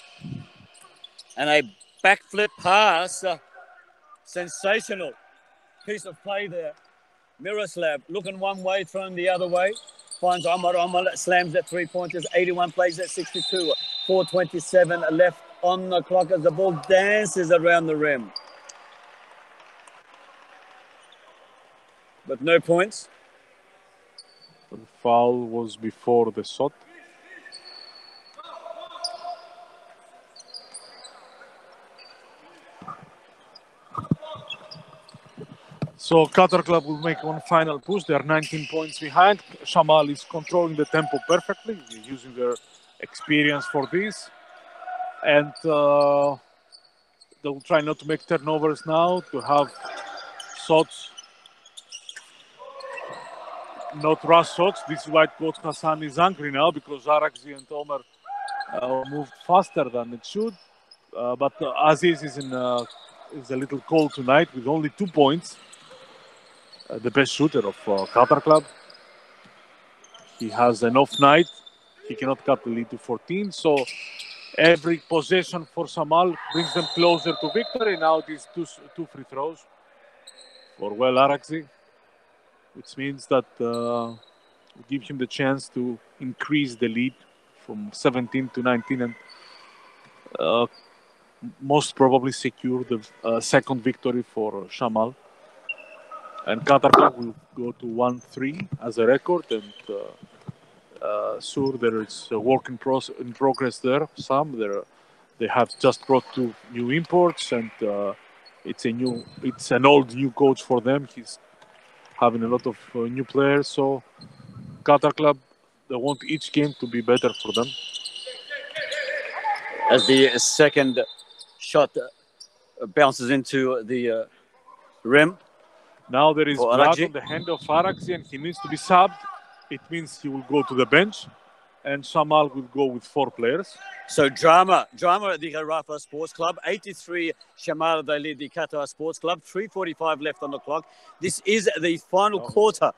And a backflip pass, sensational piece of play there Miroslav looking one way, thrown the other way. Finds Omar. Omar slams that 3-pointers. 81 plays at 62. 4:27 left on the clock as the ball dances around the rim. But no points. The foul was before the shot. So Qatar Club will make one final push. They are 19 points behind. Shamal is controlling the tempo perfectly. He's using their experience for this. And they will try not to make turnovers now, to have shots, not rush shots. This is why Coach Hassan is angry now, because Arakji and Omer moved faster than it should. But Aziz is a little cold tonight with only 2 points. The best shooter of Qatar Club. He has an off night. He cannot cut the lead to 14. So every possession for Shamal brings them closer to victory. Now it is two free throws for Arakzi, which means that we give him the chance to increase the lead from 17 to 19 and most probably secure the second victory for Shamal. And Qatar Club will go to 1-3 as a record, and sure, there is a work in progress there. They have just brought 2 new imports, and it's an old new coach for them. He's having a lot of new players. So Qatar Club, they want each game to be better for them. As the second shot bounces into the rim. Now there is blood on the hand of Arakzi, and he needs to be subbed. It means he will go to the bench, and Shamal will go with 4 players. So drama at the Rafa Sports Club. 83 Shamal, they lead the Qatar Sports Club. 3:45 left on the clock. This is the final quarter.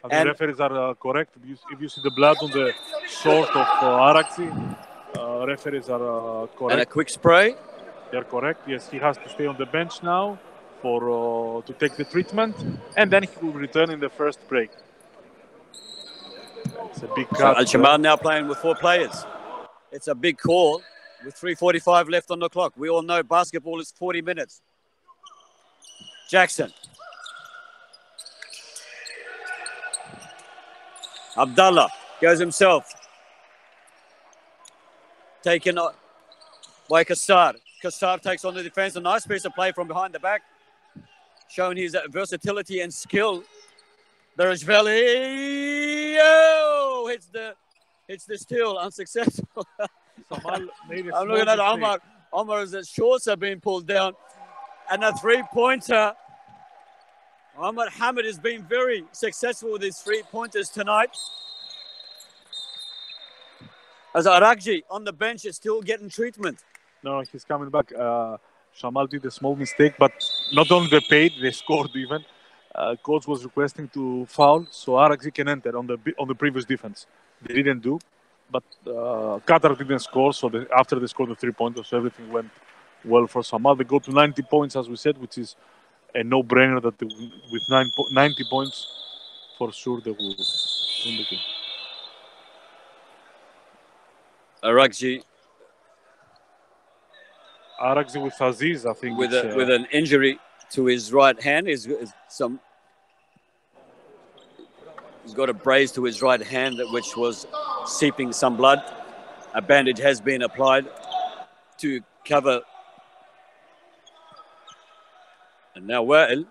And the referees are correct. If you see the blood on the short of Arakzi, referees are correct. And a quick spray. They're correct. Yes, he has to stay on the bench now to take the treatment, and then he will return in the first break. It's a big cut. So Shamal now playing with 4 players. It's a big call with 3:45 left on the clock. We all know basketball is 40 minutes. Jackson. Abdallah goes himself. Taken by Qatar. Qatar takes on the defense. A nice piece of play from behind the back, showing his versatility and skill. There's Valley. Oh, hits the steal, unsuccessful. I'm looking at Omar. Omar's shorts are being pulled down. And a 3-pointer. Omar Hamid has been very successful with his 3-pointers tonight. As Arakji on the bench is still getting treatment. No, he's coming back. Shamal did a small mistake, but not only they paid, they scored even. Coach was requesting to foul, so Arakji can enter on the previous defense. They didn't do, but Qatar didn't score, so after they scored the 3-pointers, so everything went well for Shamal. They go to 90 points, as we said, which is a no-brainer that with 90 points, for sure they will win the game. Arakji with Aziz, I think. With an injury to his right hand. He's got a brace to his right hand, which was seeping some blood. A bandage has been applied to cover. And now Wa'il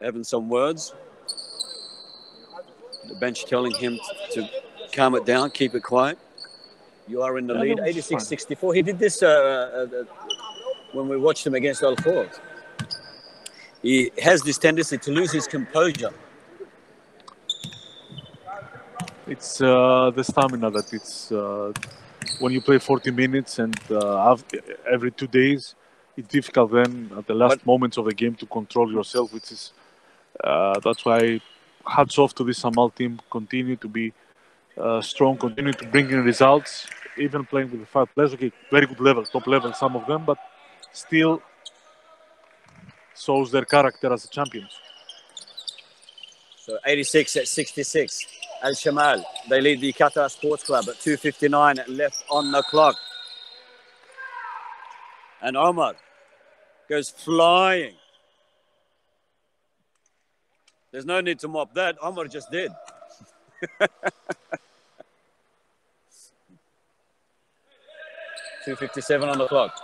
having some words. The bench telling him to calm it down, keep it quiet. You are in the lead, 86-64. He did this when we watched him against Al Khor. He has this tendency to lose his composure. It's the stamina that it's when you play 40 minutes and every 2 days, it's difficult then at the last moments of the game to control yourself, which is that's why hats off to this Shamal team. Continue to be strong, continue to bring in results, even playing with the 5 players. Okay, very good level, top level, some of them, but still shows their character as champions. So 86-66. Al Shamal, they lead the Qatar Sports Club at 2:59 left on the clock. And Omar goes flying. There's no need to mop that. Omar just did. $2:57 on the clock.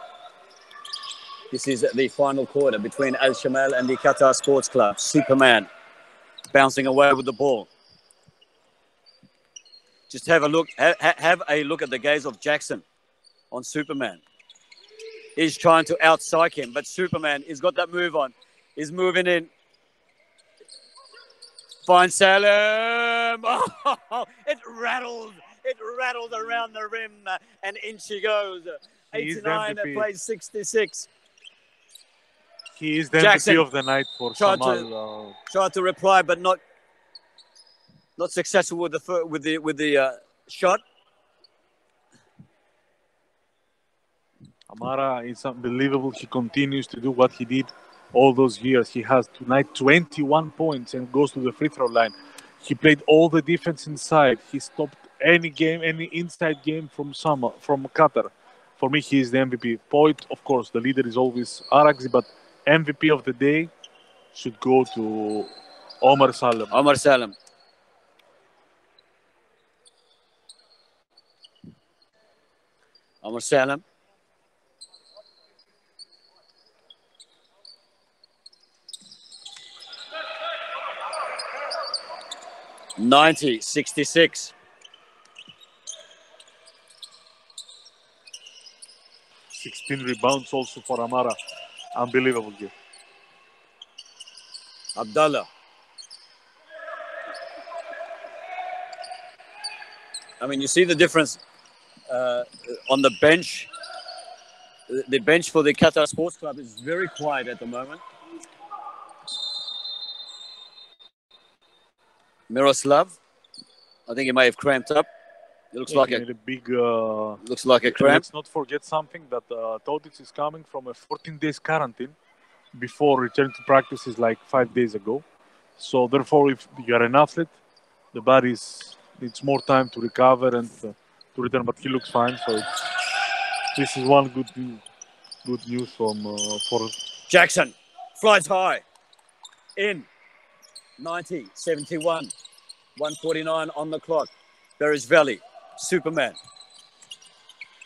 This is the final quarter between Al Shamal and the Qatar Sports Club. Superman bouncing away with the ball. Just have a look. Have a look at the gaze of Jackson on Superman. He's trying to out-psych him, but Superman, he's got that move on. He's moving in. Finds Salam. Oh, it rattled. It rattled around the rim, and in she goes. 89 plays 66. He is the MVP of the night for Shamal. Tried to reply, but not successful with the shot. Amara is unbelievable. He continues to do what he did all those years. He has tonight 21 points and goes to the free throw line. He played all the defense inside. He stopped any game, any inside game from Qatar. For me, he is the MVP. Point, of course, the leader is always Araxi, but MVP of the day should go to Omar Salam. Omar Salam. Omar Salam. $90-66. 16 rebounds also for Amara. Unbelievable game. Abdallah. I mean, you see the difference on the bench. The bench for the Qatar Sports Club is very quiet at the moment. Miroslav, I think he may have cramped up. It looks like a big. Looks like a cramp. Let's not forget something that Todic is coming from a 14 days quarantine before returning to practices like 5 days ago. So therefore, if you are an athlete, the body needs more time to recover and to return. But he looks fine. So this is one good news for Jackson. Flies high. In. 90-71. 1:49 on the clock. Barris Valley. Superman.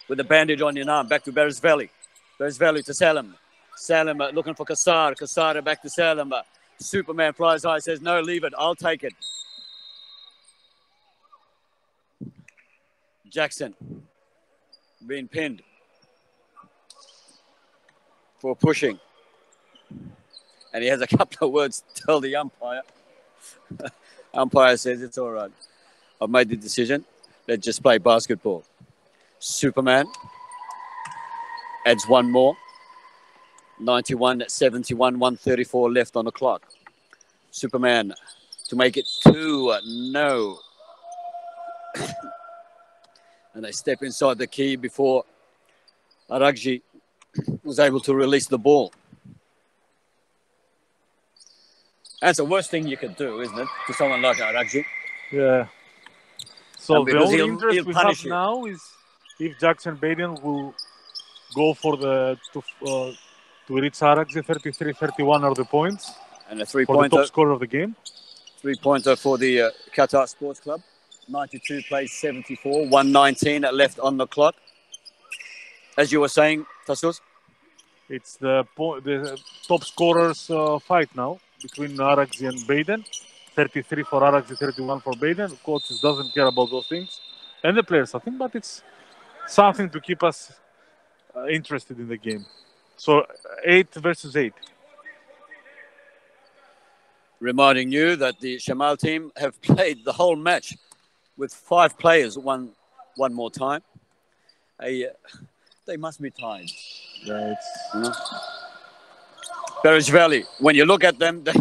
With a bandage on your arm. Back to Barris Valley. Barris Valley to Salam. Salam looking for Qassar. Qassar back to Salam. Superman flies high. Says, no, leave it. I'll take it. Jackson. Being pinned. For pushing. And he has a couple of words to tell the umpire. Umpire says, it's all right. I've made the decision. Let's just play basketball. Superman adds one more. 91-71, 134 left on the clock. Superman to make it 2. No. And they step inside the key before Aragji was able to release the ball. That's the worst thing you could do, isn't it, to someone like Aragji? Yeah. So the only interest he'll we have now is if Jackson Baden will go for to reach Aragji. 33-31 are the points. And a for the three-pointer. top scorer of the game. Three-pointer for the Qatar Sports Club. 92 plays 74. 119 left on the clock. As you were saying, Tassos? It's the top scorers fight now between Aragji and Baden. 33 for Aragji, 31 for Baden. The coach doesn't care about those things. And the players, I think, but it's something to keep us interested in the game. So 8 versus 8. Reminding you that the Shamal team have played the whole match with 5 players one more time. They must be tired. Yeah, Barris Valley, when you look at them, they